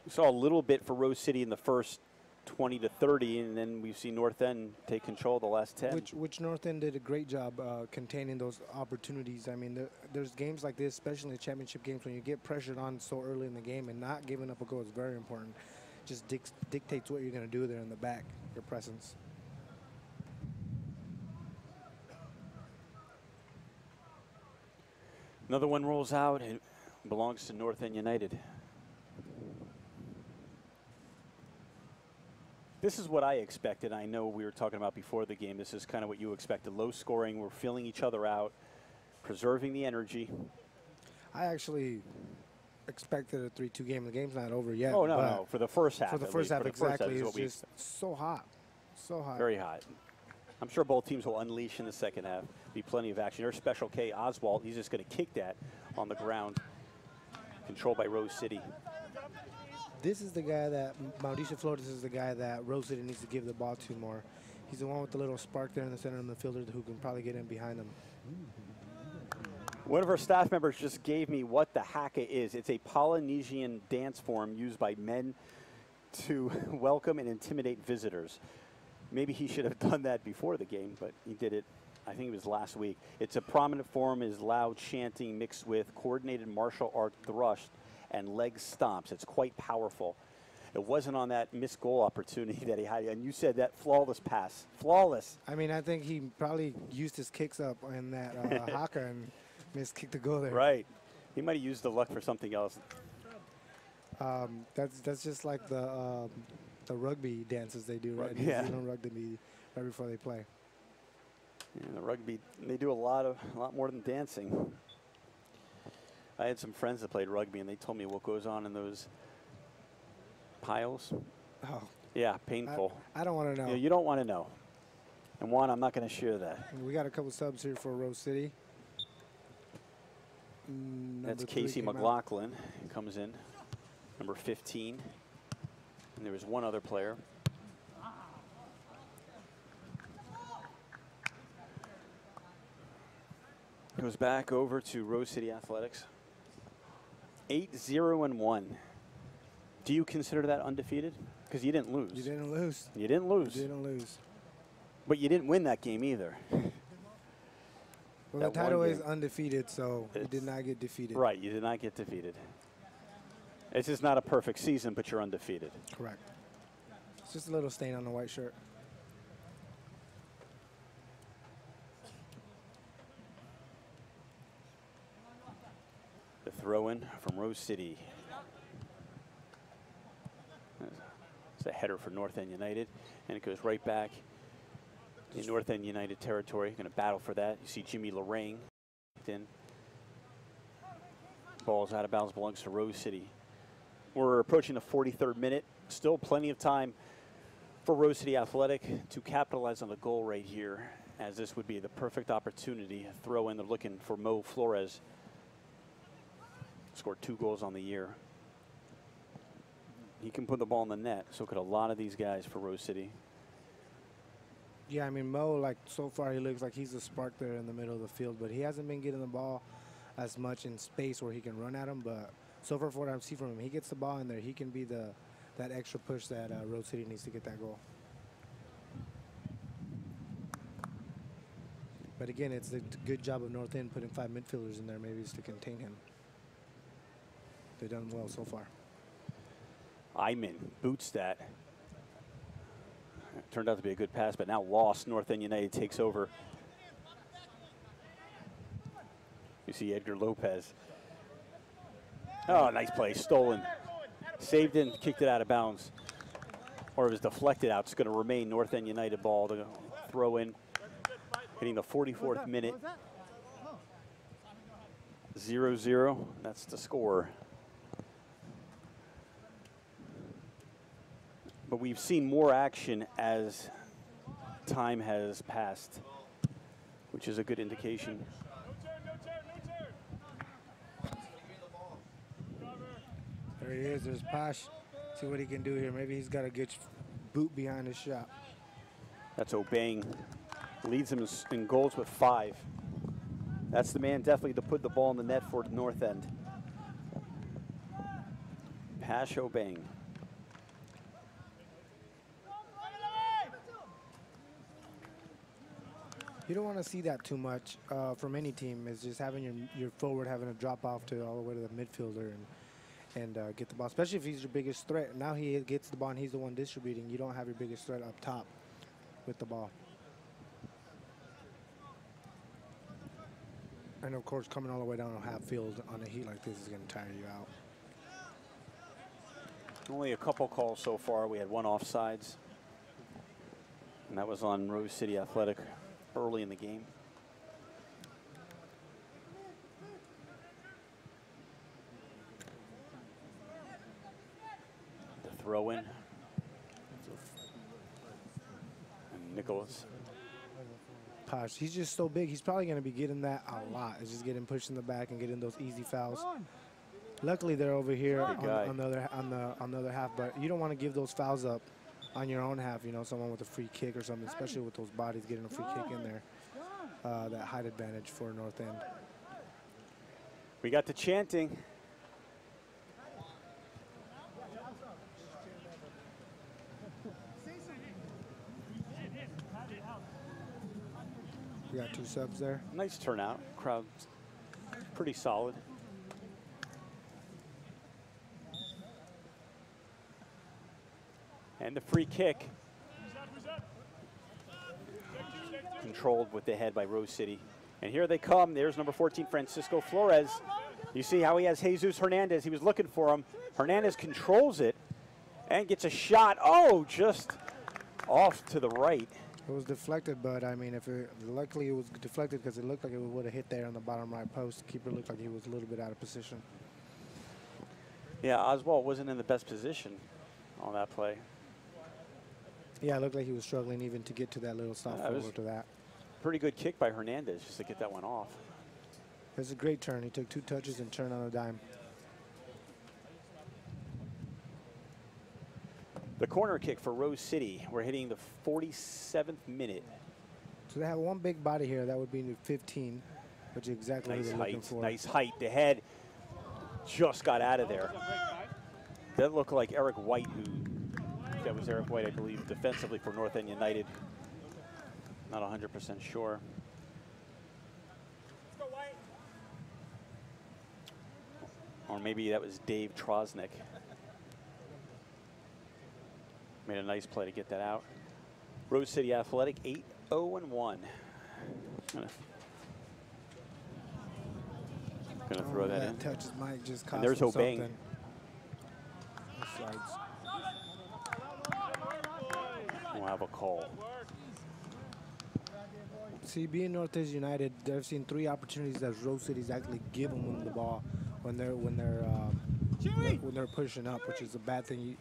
Speaker 1: We saw a little bit for Rose City in the first 20 to 30, and then we've seen North End take control of the last 10.
Speaker 2: Which North End did a great job containing those opportunities. I mean, there's games like this, especially in the championship games, when you get pressured on so early in the game, and not giving up a goal is very important. Just dictates what you're going to do there in the back, your presence.
Speaker 1: Another one rolls out. It belongs to North End United. This is what I expected. I know we were talking about before the game. This is kind of what you expected. Low scoring. We're filling each other out, preserving the energy.
Speaker 2: I actually expected a 3-2 game. The game's not over yet.
Speaker 1: Oh, no. For the first half.
Speaker 2: For the first half, exactly.
Speaker 1: It's
Speaker 2: just so hot. So hot.
Speaker 1: Very hot. I'm sure both teams will unleash in the second half. Be plenty of action. There's Special K Oswald. He's just going to kick that on the ground. Controlled by Rose City.
Speaker 2: This is the guy that, Mauricio Flores is the guy that Rose City needs to give the ball to more. He's the one with the little spark there in the center of the fielder who can probably get in behind him.
Speaker 1: One of our staff members just gave me what the haka is. It's a Polynesian dance form used by men to welcome and intimidate visitors. Maybe he should have done that before the game, but he did it, I think it was last week. It's a prominent form, is loud chanting mixed with coordinated martial art thrust and leg stomps. It's quite powerful. It wasn't on that missed goal opportunity that he had, and you said that flawless pass. Flawless.
Speaker 2: I mean, I think he probably used his kicks up in that haka and missed kick to go there.
Speaker 1: Right. He might have used the luck for something else.
Speaker 2: That's just like the rugby dances they do, right?
Speaker 1: Yeah.
Speaker 2: New Zealand rugby right before they play.
Speaker 1: Yeah, the rugby, they do a lot more than dancing. I had some friends that played rugby, and they told me what goes on in those piles.
Speaker 2: Oh.
Speaker 1: Yeah, painful.
Speaker 2: I don't want to know.
Speaker 1: You don't want to know. And Juan, I'm not going to share that.
Speaker 2: We got a couple subs here for Rose City.
Speaker 1: That's Casey McLaughlin who comes in, number 15. And there was one other player. Goes back over to Rose City Athletics. 8-0-1. Do you consider that undefeated? Because you didn't lose.
Speaker 2: You didn't lose.
Speaker 1: You didn't lose.
Speaker 2: You didn't lose.
Speaker 1: But you didn't win that game either.
Speaker 2: Well, the title is undefeated, so you did not get defeated.
Speaker 1: Right, you did not get defeated. It's just not a perfect season, but you're undefeated.
Speaker 2: Correct. It's just a little stain on the white shirt.
Speaker 1: The throw-in from Rose City. It's a header for North End United, and it goes right back in North End United territory. Going to battle for that. You see Jimmy Lorraine in. Ball's out of bounds, belongs to Rose City. We're approaching the 43rd minute. Still plenty of time for Rose City Athletic to capitalize on the goal right here, as this would be the perfect opportunity. Throw in, they're looking for Mo Flores. Scored 2 goals on the year. He can put the ball in the net. So could a lot of these guys for Rose City.
Speaker 2: Yeah, I mean, Mo, like, so far he looks like he's a spark there in the middle of the field, but he hasn't been getting the ball as much in space where he can run at him. But so far, for what I see from him, he gets the ball in there. He can be that extra push that Rose City needs to get that goal. But again, it's a good job of North End putting 5 midfielders in there, maybe it's to contain him. They've done well so far.
Speaker 1: Iman boots that. Turned out to be a good pass, but now lost. North End United takes over. You see Edgar Lopez. Oh, nice play. Stolen. Saved it and kicked it out of bounds. Or it was deflected out. It's going to remain North End United ball to throw in. Hitting the 44th minute. 0-0. That's the score. But we've seen more action as time has passed, which is a good indication.
Speaker 2: There he is. There's Posh. See what he can do here. Maybe he's got a good boot behind his shot.
Speaker 1: That's Obeng. Leads him in goals with 5. That's the man definitely to put the ball in the net for North End. Pash Obeng.
Speaker 2: You don't want to see that too much from any team. Is just having your forward having to drop off to all the way to the midfielder and get the ball, especially if he's your biggest threat. Now he gets the ball and he's the one distributing. You don't have your biggest threat up top with the ball. And of course, coming all the way down to half field on a heat like this is going to tire you out.
Speaker 1: Only a couple calls so far. We had 1 offsides, and that was on Rose City Athletic early in the game. The throw in. And Nicholas.
Speaker 2: Posh, he's just so big. He's probably going to be getting that a lot. It's just getting pushed in the back and getting those easy fouls. Luckily, they're over here on the other half, but you don't want to give those fouls up on your own half. You know, someone with a free kick or something, especially with those bodies getting a free kick in there. That height advantage for North End.
Speaker 1: We got the chanting.
Speaker 2: We got 2 subs there.
Speaker 1: Nice turnout. Crowd's pretty solid. And the free kick. Controlled with the head by Rose City. And here they come. There's number 14, Francisco Flores. You see how he has Jesus Hernandez. He was looking for him. Hernandez controls it and gets a shot. Oh, just off to the right.
Speaker 2: It was deflected, but I mean, luckily it was deflected because it looked like it would have hit there on the bottom right post. Keeper looked like he was a little bit out of position.
Speaker 1: Yeah, Oswald wasn't in the best position on that play.
Speaker 2: Yeah, it looked like he was struggling even to get to that little stop forward to that.
Speaker 1: Pretty good kick by Hernandez just to get that one off.
Speaker 2: It was a great turn. He took 2 touches and turned on a dime.
Speaker 1: The corner kick for Rose City. We're hitting the 47th minute.
Speaker 2: So they have 1 big body here. That would be the 15, which is exactly what they're looking for.
Speaker 1: Nice height. The head just got out of there. That looked like Eric White, that was Eric White, I believe, defensively for North End United. Not 100% sure. Or maybe that was Dave Trosnick. Made a nice play to get that out. Rose City Athletic 8-0-1. Gonna throw that in.
Speaker 2: Touches might just cost
Speaker 1: and there's
Speaker 2: him
Speaker 1: Obeng.
Speaker 2: something.
Speaker 1: We'll have a call.
Speaker 2: See, being North End United, they've seen 3 opportunities that Rose City's actually given them the ball when they're pushing up, which is a bad thing.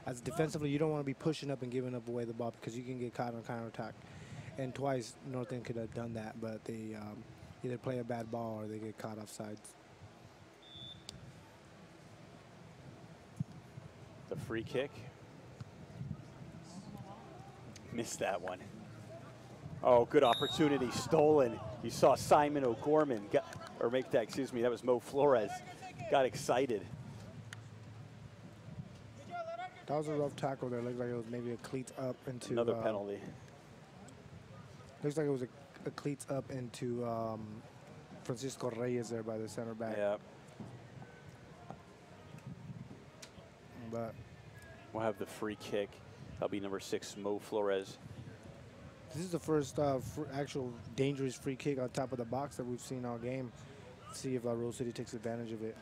Speaker 2: As defensively, you don't want to be pushing up and giving up away the ball because you can get caught on counterattack. And twice North End could have done that, but they either play a bad ball or they get caught offsides.
Speaker 1: The free kick. Missed that one. Oh, good opportunity, stolen. You saw Simon O'Gorman, that was Mo Flores, got excited.
Speaker 2: That was a rough tackle there. Looked like it was maybe a cleats up into...
Speaker 1: Another penalty.
Speaker 2: Looks like it was a cleats up into Francisco Reyes there by the center back.
Speaker 1: Yeah.
Speaker 2: But
Speaker 1: we'll have the free kick. That'll be number 6, Mo Flores.
Speaker 2: this is the first actual dangerous free kick on top of the box that we've seen all game. Let's see if Rose City takes advantage of it.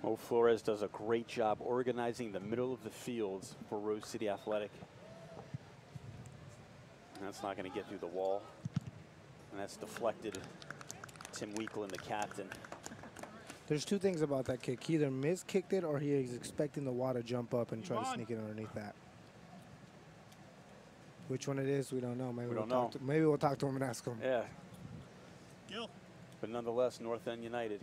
Speaker 1: Mo Flores does a great job organizing the middle of the field for Rose City Athletic. And that's not going to get through the wall. And that's deflected. Tim Weekland, the captain.
Speaker 2: There's 2 things about that kick. He either miskicked it or he is expecting the wall to jump up and try to sneak it underneath that. Which one it is, we don't know. Maybe we'll talk to him and ask him.
Speaker 1: Yeah. But nonetheless, North End United.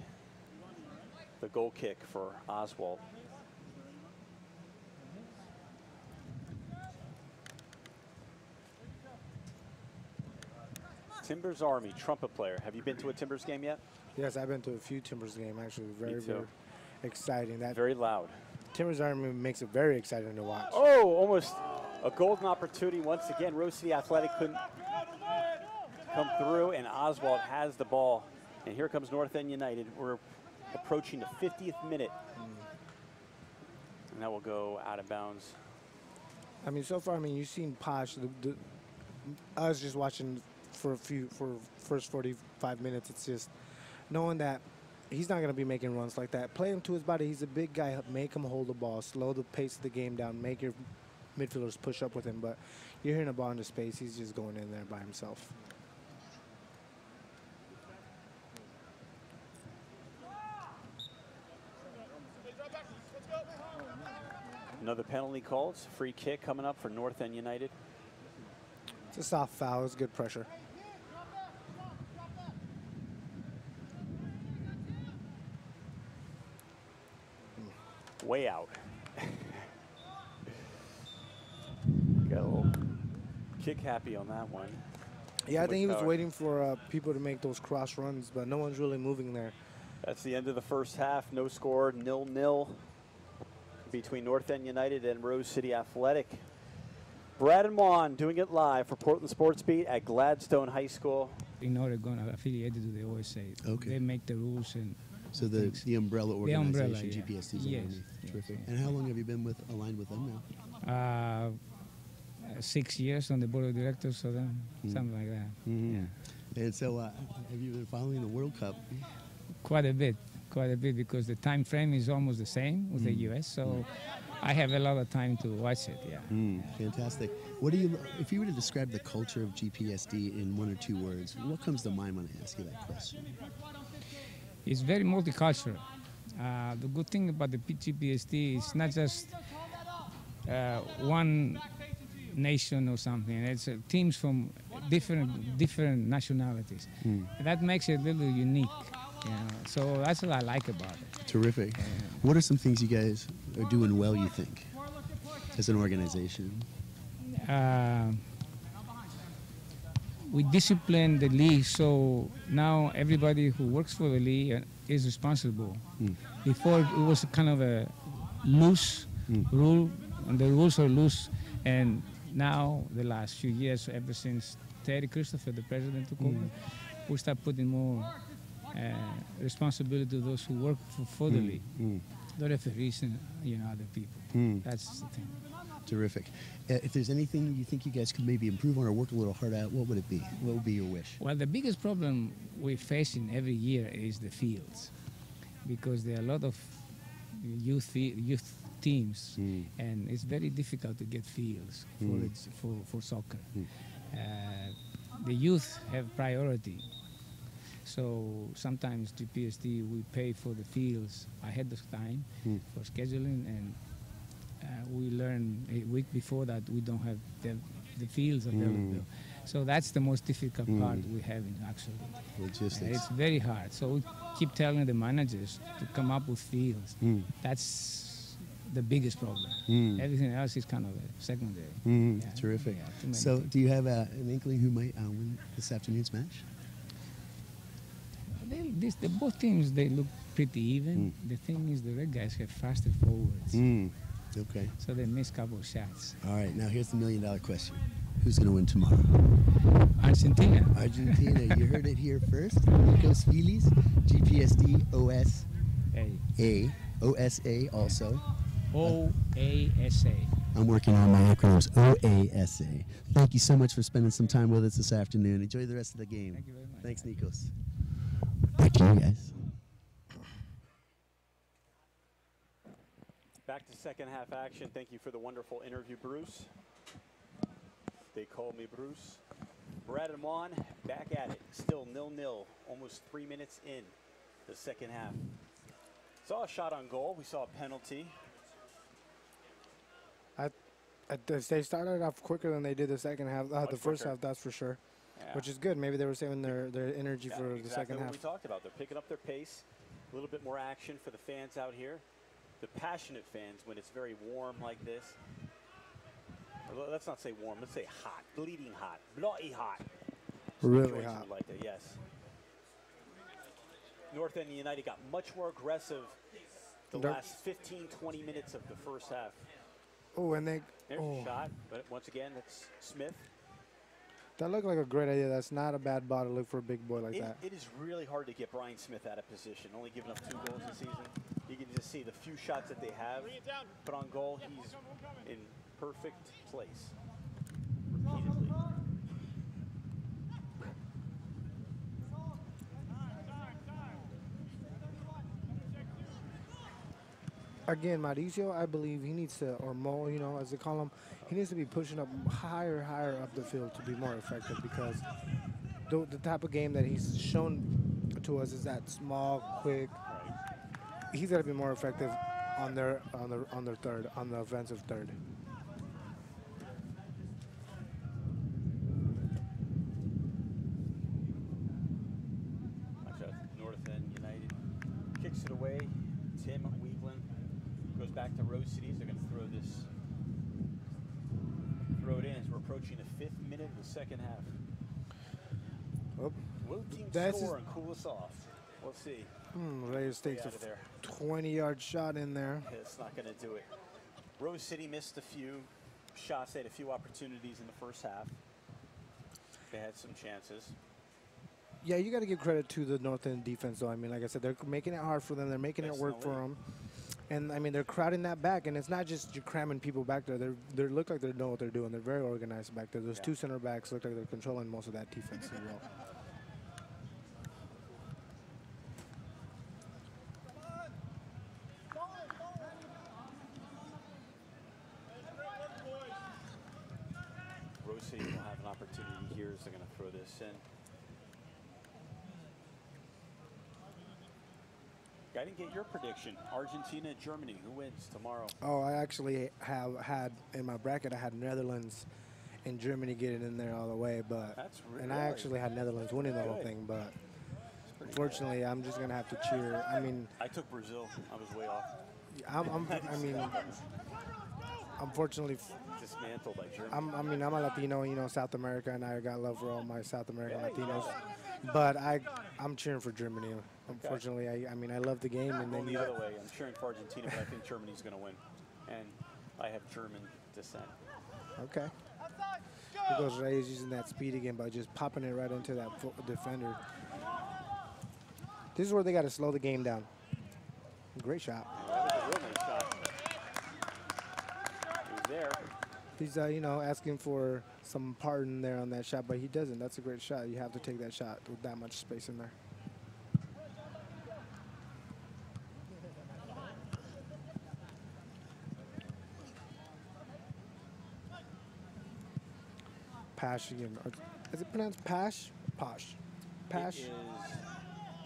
Speaker 1: The goal kick for Oswald. Timbers Army, trumpet player. Have you been to a Timbers game yet?
Speaker 2: Yes, I've been to a few Timbers games, actually. Very,
Speaker 1: too.
Speaker 2: very exciting. That
Speaker 1: Very loud.
Speaker 2: Timbers Army makes it very exciting to watch.
Speaker 1: Oh, almost a golden opportunity once again. Rose City Athletic couldn't come through, and Oswald has the ball. And here comes North End United. We're approaching the 50th minute. And that will go out of bounds.
Speaker 2: I mean, so far, I mean, you've seen Posh. I was just watching for first 45 minutes. It's just knowing that he's not going to be making runs like that. Play him to his body. He's a big guy. Make him hold the ball. Slow the pace of the game down. Make your midfielders push up with him. But you're hitting a ball into space. He's just going in there by himself.
Speaker 1: Another penalty called. Free kick coming up for North End United.
Speaker 2: It's a soft foul. It's good pressure.
Speaker 1: Way out. Got a little kick happy on that one.
Speaker 2: Yeah, I think he was waiting for people to make those cross runs, but no one's really moving there.
Speaker 1: That's the end of the first half. No score, 0-0 between North End United and Rose City Athletic. Brad and Juan doing it live for Portland Sports Beat at Gladstone High School.
Speaker 7: In Oregon, affiliated to the OSA.
Speaker 8: Okay.
Speaker 7: They make the rules and
Speaker 8: So the umbrella
Speaker 7: the umbrella,
Speaker 8: organization,
Speaker 7: yeah.
Speaker 8: GPSD.
Speaker 7: Yes,
Speaker 8: Terrific.
Speaker 7: yes.
Speaker 8: And how long have you been aligned with them now?
Speaker 7: 6 years on the board of directors for them, something like that. Yeah.
Speaker 8: And so have you been following the World Cup?
Speaker 7: Quite a bit, because the time frame is almost the same with the U.S., so I have a lot of time to watch it, yeah.
Speaker 8: Fantastic. What do you, if you were to describe the culture of GPSD in one or two words, what comes to mind when I ask you that question?
Speaker 7: It's very multicultural. The good thing about the GPSD is not just one nation or something. It's teams from different nationalities. That makes it a little unique. You know? So that's what I like about it.
Speaker 8: Terrific. What are some things you guys are doing well, you think, as an organization? We discipline the league, so now everybody who works for the league is responsible. Before it was kind of a loose rule, and the rules are loose, and now the last few years, ever since Terry Christopher, the president, took over, we start putting more responsibility to those who work for the league, the referees and other people. That's the thing. Terrific. If there's anything you think you guys could maybe improve on or work a little hard at, what would it be? What would be your wish?
Speaker 7: Well, the biggest problem we're facing every year is the fields, because there are a lot of youth teams, and it's very difficult to get fields for soccer. The youth have priority. So sometimes GPSD, we pay for the fields ahead of time for scheduling, and we learn a week before that we don't have the fields available. So that's the most difficult part we're having, actually.
Speaker 8: Logistics.
Speaker 7: It's very hard. So we keep telling the managers to come up with fields. That's the biggest problem. Everything else is kind of secondary. Yeah.
Speaker 8: Terrific.
Speaker 7: Yeah,
Speaker 8: so do you have an inkling who might win this afternoon's match?
Speaker 7: Both teams, they look pretty even. The thing is, the red guys have faster forwards.
Speaker 8: Okay.
Speaker 7: So they miss a couple of shots.
Speaker 8: All right, now here's the million-dollar question. Who's going to win tomorrow?
Speaker 7: Argentina.
Speaker 8: Argentina. You heard it here first. Nikos Filis, GPSD OSA. OSA also.
Speaker 7: OASA.
Speaker 8: I'm working on my acronyms. OASA. Thank you so much for spending some time with us this afternoon. Enjoy the rest of the game.
Speaker 7: Thank you very much.
Speaker 8: Thanks, Nikos. Back to you guys.
Speaker 1: Back to second half action. Thank you for the wonderful interview, Bruce. They call me Bruce. Brad and Juan back at it. Still 0-0. Almost 3 minutes in the second half. Saw a shot on goal. We saw a penalty.
Speaker 2: They started off quicker than they did the second half. The first half, that's for sure.
Speaker 1: Yeah.
Speaker 2: Which is good. Maybe they were saving their energy for
Speaker 1: exactly
Speaker 2: the second
Speaker 1: what
Speaker 2: half.
Speaker 1: we talked about. They're picking up their pace. A little bit more action for the fans out here. The passionate fans when it's very warm like this. Or let's not say warm. Let's say hot. Bleeding hot. Bloody hot.
Speaker 2: Really
Speaker 1: Joyce
Speaker 2: hot.
Speaker 1: would like that, yes. North End United got much more aggressive the
Speaker 2: They're-
Speaker 1: last 15, 20 minutes of the first half.
Speaker 2: Oh, and
Speaker 1: There's
Speaker 2: oh,
Speaker 1: a shot, but once again, that's Smith.
Speaker 2: that looked like a great idea. That's not a bad ball to look for a big boy like that.
Speaker 1: It is really hard to get Brian Smith out of position, only giving up 2 goals this season. You can just see the few shots that they have put on goal, he's in perfect place repeatedly.
Speaker 2: Again, Mauricio, I believe he needs to, or Mo, you know, as they call him, he needs to be pushing up higher up the field to be more effective, because the type of game that he's shown to us is that small, quick. He's got to be more effective on their third, on the offensive third.
Speaker 1: Watch out, North End United kicks it away. Tim Weekland goes back to Rose Cities. They're going to throw it in as we're approaching the 5th minute of the second half.
Speaker 2: Oh,
Speaker 1: Will team
Speaker 2: That's
Speaker 1: score and cool us off? We'll see.
Speaker 2: Reyes takes
Speaker 1: out of there.
Speaker 2: a 20-yard shot in there.
Speaker 1: It's not going to do it. Rose City missed a few shots. They had a few opportunities in the first half. They had some chances.
Speaker 2: Yeah, you got to give credit to the North End defense, though. I mean, like I said, they're making it hard for them. They're making it work for them. And, I mean, they're crowding that back, and it's not just you cramming people back there. They look like they know what they're doing. They're very organized back there. Those 2 center backs look like they're controlling most of that defense as well.
Speaker 1: Rose City will have an opportunity here as they're going to throw this in. I didn't get your prediction. Argentina, Germany. Who wins tomorrow?
Speaker 2: Oh, I actually have had in my bracket. I had Netherlands and Germany getting in there all the way, but
Speaker 1: That's
Speaker 2: and I actually had Netherlands winning the whole
Speaker 1: Good.
Speaker 2: thing. But unfortunately, I'm just gonna have to cheer. I mean,
Speaker 1: I took Brazil. I was way off.
Speaker 2: I mean, unfortunately,
Speaker 1: Dismantled by Germany.
Speaker 2: I mean, I'm a Latino, you know, South America, and I got love for all my South American Latinos. But I'm cheering for Germany. Unfortunately, I mean, I love the game, and then
Speaker 1: the other way. I'm cheering for Argentina, but I think Germany's going to win. And I have German descent.
Speaker 2: Okay. Here goes Reyes using that speed again by just popping it right into that defender. This is where they got to slow the game down. Great shot.
Speaker 1: That was a real nice shot. He was there.
Speaker 2: He's, you know, asking for some pardon there on that shot, but he doesn't. That's a great shot. You have to take that shot with that much space in there. Pash again. Is it pronounced Pash? Posh. Pash.
Speaker 1: It is,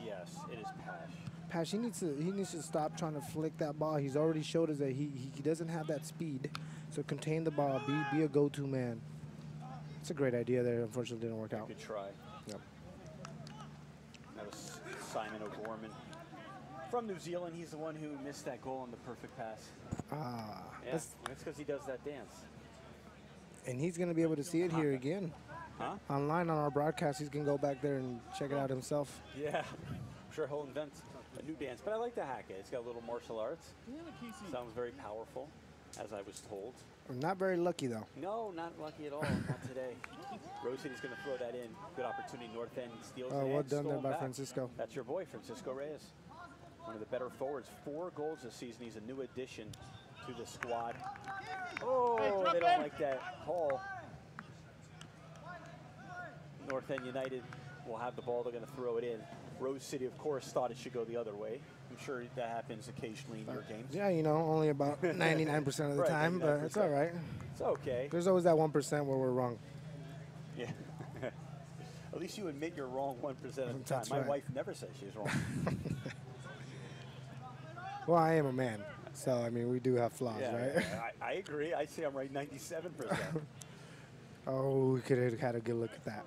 Speaker 1: yes, it is Pash.
Speaker 2: Pash. He needs to stop trying to flick that ball. He's already showed us that he doesn't have that speed. So contain the ball. Be a go-to man. It's a great idea there. Unfortunately, didn't work out.
Speaker 1: Good try.
Speaker 2: Yep.
Speaker 1: That was Simon O'Gorman. From New Zealand, he's the one who missed that goal on the perfect pass.
Speaker 2: Ah.
Speaker 1: Yeah, that's because he does that dance.
Speaker 2: And he's going to be able to see it here again.
Speaker 1: Huh?
Speaker 2: Online on our broadcast, he's going to go back there and check it out himself.
Speaker 1: Yeah, I'm sure he'll invent a new dance. But I like the hack. It's got a little martial arts. Sounds very powerful, as I was told.
Speaker 2: Not very lucky, though.
Speaker 1: No, not lucky at all. Not today. Rose City's going to throw that in. Good opportunity. North End steals it.
Speaker 2: Well
Speaker 1: and
Speaker 2: done there
Speaker 1: stolen
Speaker 2: by
Speaker 1: back.
Speaker 2: Francisco.
Speaker 1: That's your boy, Francisco Reyes. One of the better forwards. 4 goals this season. He's a new addition to the squad. Oh, they don't like that call. North End United will have the ball. They're going to throw it in. Rose City, of course, thought it should go the other way. I'm sure that happens occasionally in your games.
Speaker 2: Yeah, you know, only about 99% of the
Speaker 1: Right,
Speaker 2: time, but it's all right.
Speaker 1: It's okay.
Speaker 2: There's always that 1% where we're wrong.
Speaker 1: Yeah. At least you admit you're wrong 1% of the time.
Speaker 2: That's
Speaker 1: My
Speaker 2: right.
Speaker 1: wife never says she's wrong.
Speaker 2: Well, I am a man, so, I mean, we do have flaws, right?
Speaker 1: I agree. I say I'm right 97%.
Speaker 2: Oh, we could have had a good look at that.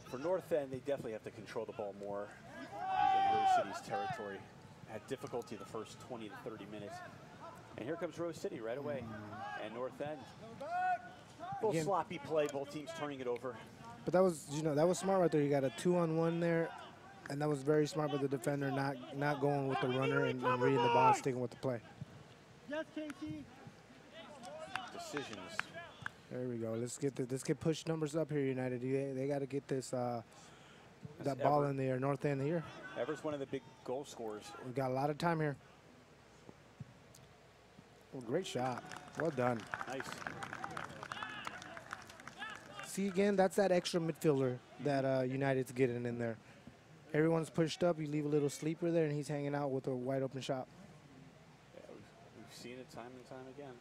Speaker 1: For North End, they definitely have to control the ball more in Rose City's territory. Had difficulty the first 20 to 30 minutes. And here comes Rose City right away. And North End. A little
Speaker 2: Again.
Speaker 1: sloppy play, both teams turning it over.
Speaker 2: But that was, that was smart right there. You got a 2-on-1 there, and that was very smart by the defender, not going with the runner and reading the ball, and sticking with the play.
Speaker 3: Yes, Casey.
Speaker 1: Decisions.
Speaker 2: There we go. Let's get push numbers up here, United. They got to get this that ball in the air, North End here.
Speaker 1: Ever's one of the big goal scorers.
Speaker 2: We've got a lot of time here. Well, great shot. Well done.
Speaker 1: Nice.
Speaker 2: See, again, that's that extra midfielder that United's getting in there. Everyone's pushed up. You leave a little sleeper there, and he's hanging out with a wide open shot.
Speaker 1: Yeah, we've seen it time and time again.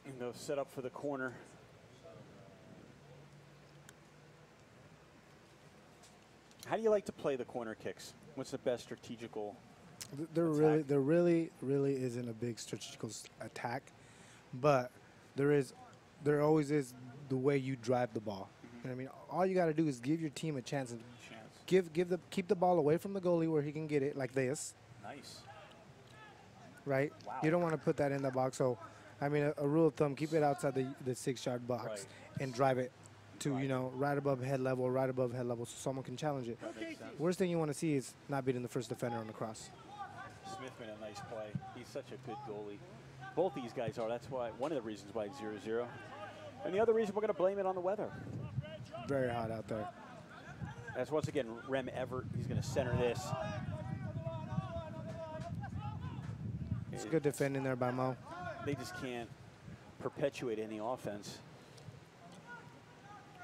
Speaker 1: And they'll set up for the corner. How do you like to play the corner kicks? What's the best strategical?
Speaker 2: There really isn't a big strategical attack, but there always is the way you drive the ball. And I mean, all you got to do is give your team a chance and keep the ball away from the goalie where he can get it like this.
Speaker 1: Nice.
Speaker 2: Right?
Speaker 1: Wow.
Speaker 2: You don't want to put that in the box. So, I mean, a rule of thumb: keep it outside the 6-yard box
Speaker 1: Right.
Speaker 2: and drive it to right above head level, so someone can challenge it.
Speaker 1: That makes sense.
Speaker 2: Worst thing you want to see is not beating the first defender on the cross.
Speaker 1: Smith made a nice play. He's such a good goalie. Both these guys are. That's why one of the reasons why it's 0-0. And the other reason we're going to blame it on the weather.
Speaker 2: Very hot out there.
Speaker 1: As once again, Rem Everett, he's going to center this.
Speaker 2: It's good defending there by Mo.
Speaker 1: They just can't perpetuate any offense.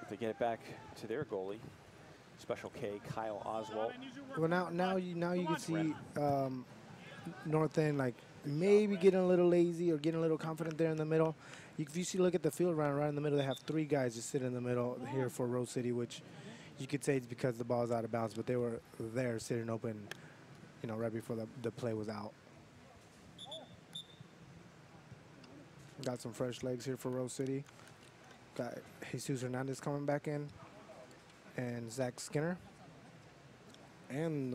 Speaker 1: If they get it back to their goalie, Special K, Kyle Oswald.
Speaker 2: Well, now you can see North End like maybe getting a little lazy or getting a little confident there in the middle. If you look at the field right in the middle, they have 3 guys just sitting in the middle here for Rose City, which you could say it's because the ball's out of bounds, but they were there sitting open, right before the play was out. Got some fresh legs here for Rose City. Got Jesus Hernandez coming back in, and Zach Skinner, and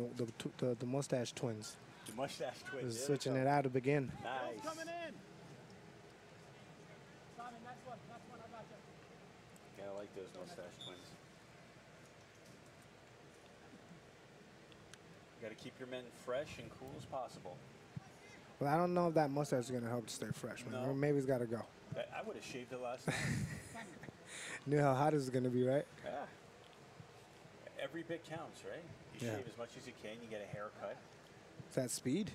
Speaker 2: the mustache twins.
Speaker 1: The mustache twins.
Speaker 2: They're switching it out to begin.
Speaker 1: Nice. Yeah, I like those mustache twins. You got to keep your men fresh and cool as possible.
Speaker 2: Well, I don't know if that mustache is going to help to stay fresh, man.
Speaker 1: No.
Speaker 2: Or maybe it's got to go.
Speaker 1: I would have shaved it last night.
Speaker 2: Knew how hot it's going to be, right?
Speaker 1: Yeah. Every bit counts, right? You
Speaker 2: Yeah.
Speaker 1: shave as much as you can. You get a haircut.
Speaker 2: It's that speed.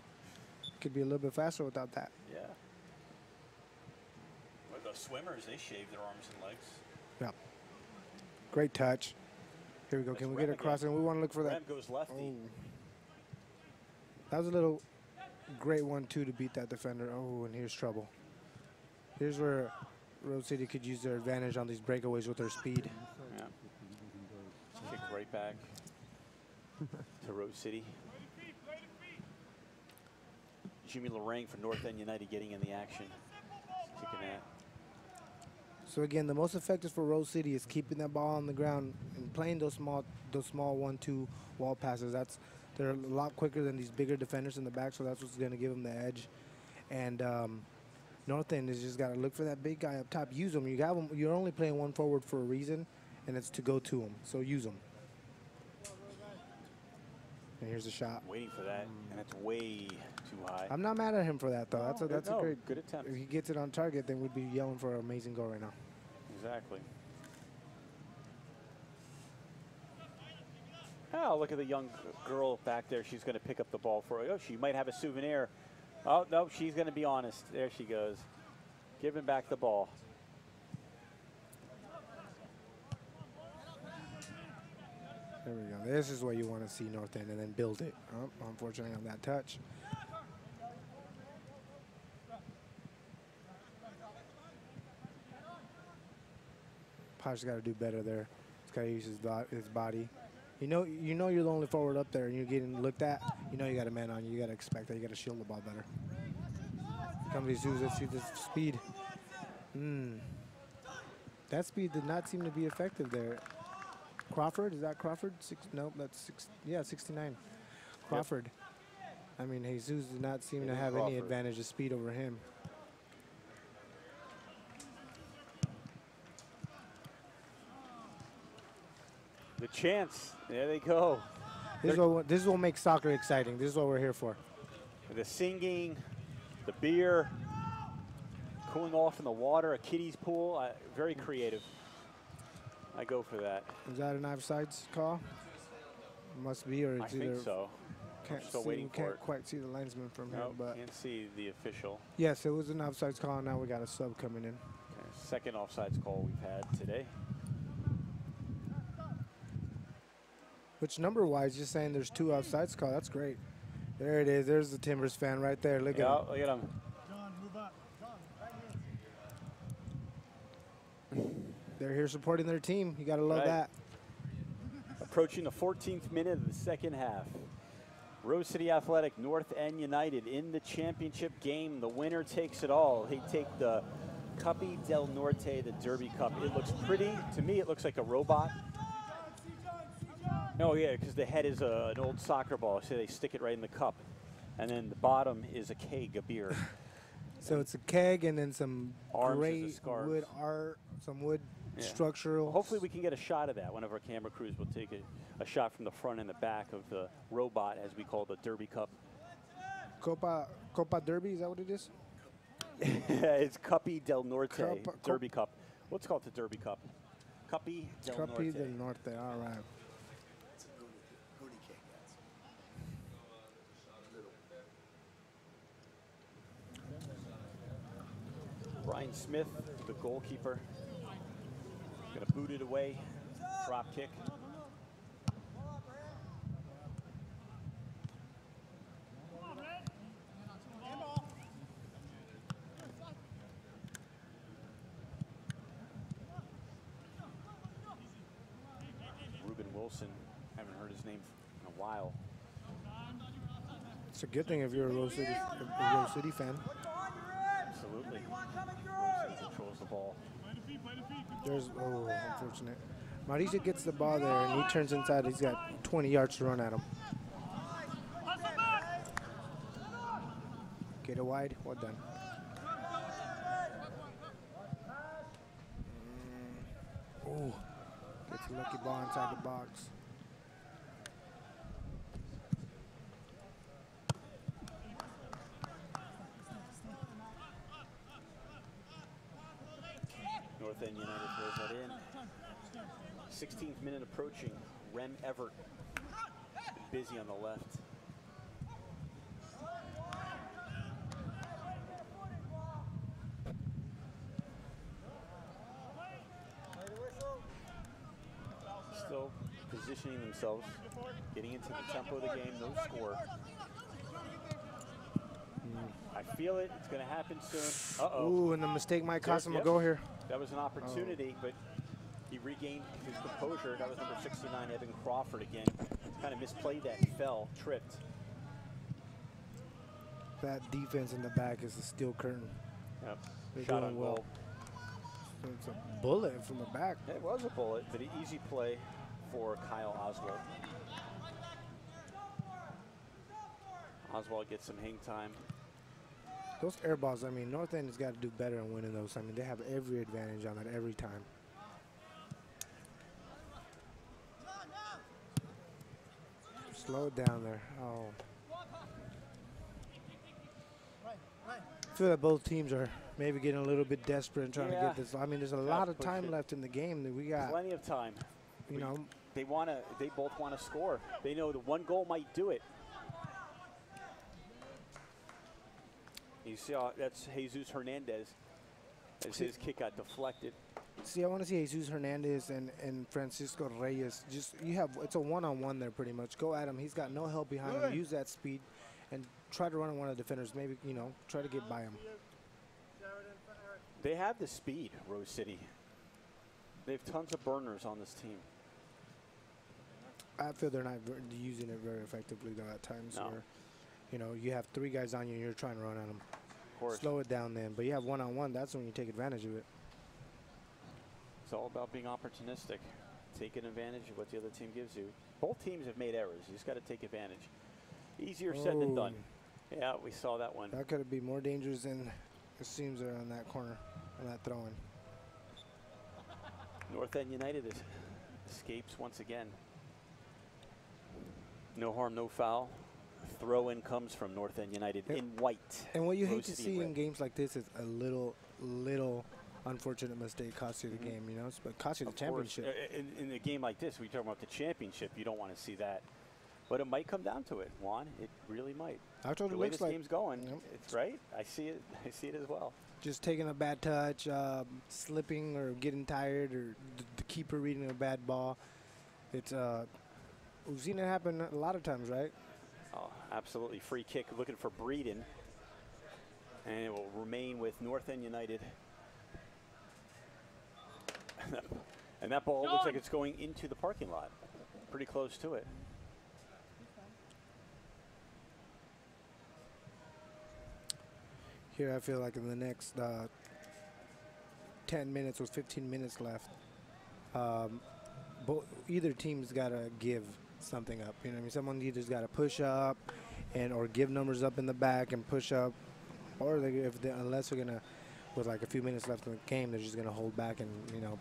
Speaker 2: Could be a little bit faster without that.
Speaker 1: Yeah. Well, the swimmers, they shave their arms and legs.
Speaker 2: Yeah. Great touch. Here we go.
Speaker 1: That's
Speaker 2: Can we
Speaker 1: Rem
Speaker 2: get across?
Speaker 1: again.
Speaker 2: And we want to look for that.
Speaker 1: Rem goes lefty.
Speaker 2: Oh. That was a little great one, too, to beat that defender. Oh, and here's trouble. Here's where Rose City could use their advantage on these breakaways with their speed.
Speaker 1: Yeah. Kick right back to Rose City. Jimmy Lorang for North End United getting in the action. Kicking that.
Speaker 2: So again, the most effective for Rose City is keeping that ball on the ground and playing those small 1-2 wall passes. They're a lot quicker than these bigger defenders in the back, so that's what's going to give them the edge. And North End has just got to look for that big guy up top. Use him. You're only playing one forward for a reason, and it's to go to him. So use him. And here's the shot.
Speaker 1: Waiting for that, and it's way too high.
Speaker 2: I'm not mad at him for that, though. That's a great
Speaker 1: good attempt.
Speaker 2: If he gets it on target, then we'd be yelling for an amazing goal right now.
Speaker 1: Exactly. Oh, look at the young girl back there. She's going to pick up the ball for her. Oh, she might have a souvenir. Oh, no, she's going to be honest. There she goes. Giving back the ball.
Speaker 2: There we go. This is what you want to see North End, and then build it. Oh, unfortunately, on that touch. Posh's got to do better there. He's got to use his body. You know you're the only forward up there, and you're getting looked at. You know you got a man on you. You got to expect that. You got to shield the ball better. Come to Zeus. Let's see this speed. That speed did not seem to be effective there. Crawford, is that Crawford? Nope, that's 69. Crawford. I mean, Jesus did not seem to have any advantage of speed over him.
Speaker 1: The chance. There they go.
Speaker 2: This is what makes soccer exciting. This is what we're here for.
Speaker 1: The singing, the beer, cooling off in the water, a kiddie's pool. Very creative. I go for that.
Speaker 2: Is that an offsides call? Must be, or it's
Speaker 1: I think so.
Speaker 2: Can't
Speaker 1: still
Speaker 2: see,
Speaker 1: waiting for
Speaker 2: can't
Speaker 1: it.
Speaker 2: quite see the linesman from here, but
Speaker 1: can't see the official.
Speaker 2: yes, it was an offsides call. Now we got a sub coming in.
Speaker 1: Okay, second offsides call we've had today.
Speaker 2: Which number-wise, just saying there's 2 offsides call. That's great. There it is. There's the Timbers fan right there. Look at him.
Speaker 1: Look at him.
Speaker 5: John, move up. John, right here.
Speaker 2: They're here supporting their team. You got to love that.
Speaker 1: Approaching the 14th minute of the second half. Rose City Athletic, North End United in the championship game. The winner takes it all. They take the Cuppi del Norte, the Derby Cup. It looks pretty. To me, it looks like a robot. Oh, yeah, because the head is an old soccer ball, so they stick it right in the cup. And then the bottom is a keg of beer.
Speaker 2: So it's a keg and then some
Speaker 1: Arms
Speaker 2: great
Speaker 1: as a scarf.
Speaker 2: wood art, some wood structural.
Speaker 1: Hopefully we can get a shot of that. One of our camera crews will take a shot from the front and the back of the robot, as we call the Derby Cup.
Speaker 2: Copa Derby, is that what it is?
Speaker 1: It's Cuppi del Norte Derby Cup. Let's call it the Derby Cup. Cuppi del Norte.
Speaker 2: Cuppi del Norte, all right.
Speaker 1: Brian Smith, the goalkeeper, going to boot it away, drop kick. Ruben Wilson, haven't heard his name in a while.
Speaker 2: It's a good thing if you're a Rose City fan.
Speaker 1: Absolutely. Wilson controls the ball.
Speaker 2: There's, unfortunate. Mauricio gets the ball there, and he turns inside. He's got 20 yards to run at him. Get it wide. Well done. Oh, gets a lucky ball inside the box.
Speaker 1: North End United throws that in. 16th minute approaching. Rem Everett busy on the left. Still positioning themselves, getting into the tempo of the game, no score. I feel it. It's going to happen soon. Uh-oh.
Speaker 2: Ooh, and the mistake might cost him a goal here.
Speaker 1: That was an opportunity, but he regained his composure. That was number 69, Evan Crawford again. Kind of misplayed that. He fell, tripped.
Speaker 2: That defense in the back is a steel curtain.
Speaker 1: Yep.
Speaker 2: They're
Speaker 1: Shot
Speaker 2: doing
Speaker 1: on
Speaker 2: well.
Speaker 1: goal.
Speaker 2: It's a bullet from the back.
Speaker 1: It was a bullet, but an easy play for Kyle Oswald. Oswald gets some hang time.
Speaker 2: Those air balls, I mean, North End has got to do better in winning those. I mean, they have every advantage on that every time. Slow it down there. Oh. I feel that both teams are maybe getting a little bit desperate and trying to get this. I mean, there's a lot of time left in the game that we got.
Speaker 1: Plenty of time.
Speaker 2: You know,
Speaker 1: they both want to score. They know the one goal might do it. You see, that's Jesus Hernandez as his kick got deflected.
Speaker 2: See, I want to see Jesus Hernandez and Francisco Reyes. It's a one-on-one there pretty much. Go at him. He's got no help behind him. Use that speed and try to run on one of the defenders. Maybe, try to get by him.
Speaker 1: They have the speed, Rose City. They have tons of burners on this team.
Speaker 2: I feel they're not using it very effectively, though, at times.
Speaker 1: No.
Speaker 2: Where, you have 3 guys on you and you're trying to run at them.
Speaker 1: Of course.
Speaker 2: Slow it down then. But you have one-on-one. That's when you take advantage of it.
Speaker 1: It's all about being opportunistic. taking advantage of what the other team gives you. Both teams have made errors. You just got to take advantage. Easier said than done. Yeah, we saw that one.
Speaker 2: That could be more dangerous than it seems there on that corner, on that throw-in.
Speaker 1: North End United escapes once again. No harm, no foul. Throw-in comes from North End United in white.
Speaker 2: And what you hate
Speaker 1: Rose
Speaker 2: to
Speaker 1: City
Speaker 2: see
Speaker 1: red.
Speaker 2: in games like this is a little unfortunate mistake cost you the game, you know, but cost you the
Speaker 1: Of course.
Speaker 2: championship.
Speaker 1: In a game like this, we talk about the championship. You don't want to see that. But it might come down to it, Juan. It really might.
Speaker 2: I told
Speaker 1: The
Speaker 2: you,
Speaker 1: way
Speaker 2: it looks
Speaker 1: this
Speaker 2: like
Speaker 1: game's going,
Speaker 2: Yep.
Speaker 1: it's right. I see it. I see it as well.
Speaker 2: just taking a bad touch, slipping or getting tired, or the keeper reading a bad ball. It's we've seen it happen a lot of times, right?
Speaker 1: Oh, absolutely. Free kick looking for Breeden. And it will remain with North End United. And that ball looks like it's going into the parking lot. Pretty close to it.
Speaker 2: Here, I feel like in the next 10 minutes with 15 minutes left, either team's got to give something up. You know what I mean? Someone either's got to push up or give numbers up in the back and push up, or unless they're gonna, with like a few minutes left in the game, they're just gonna hold back and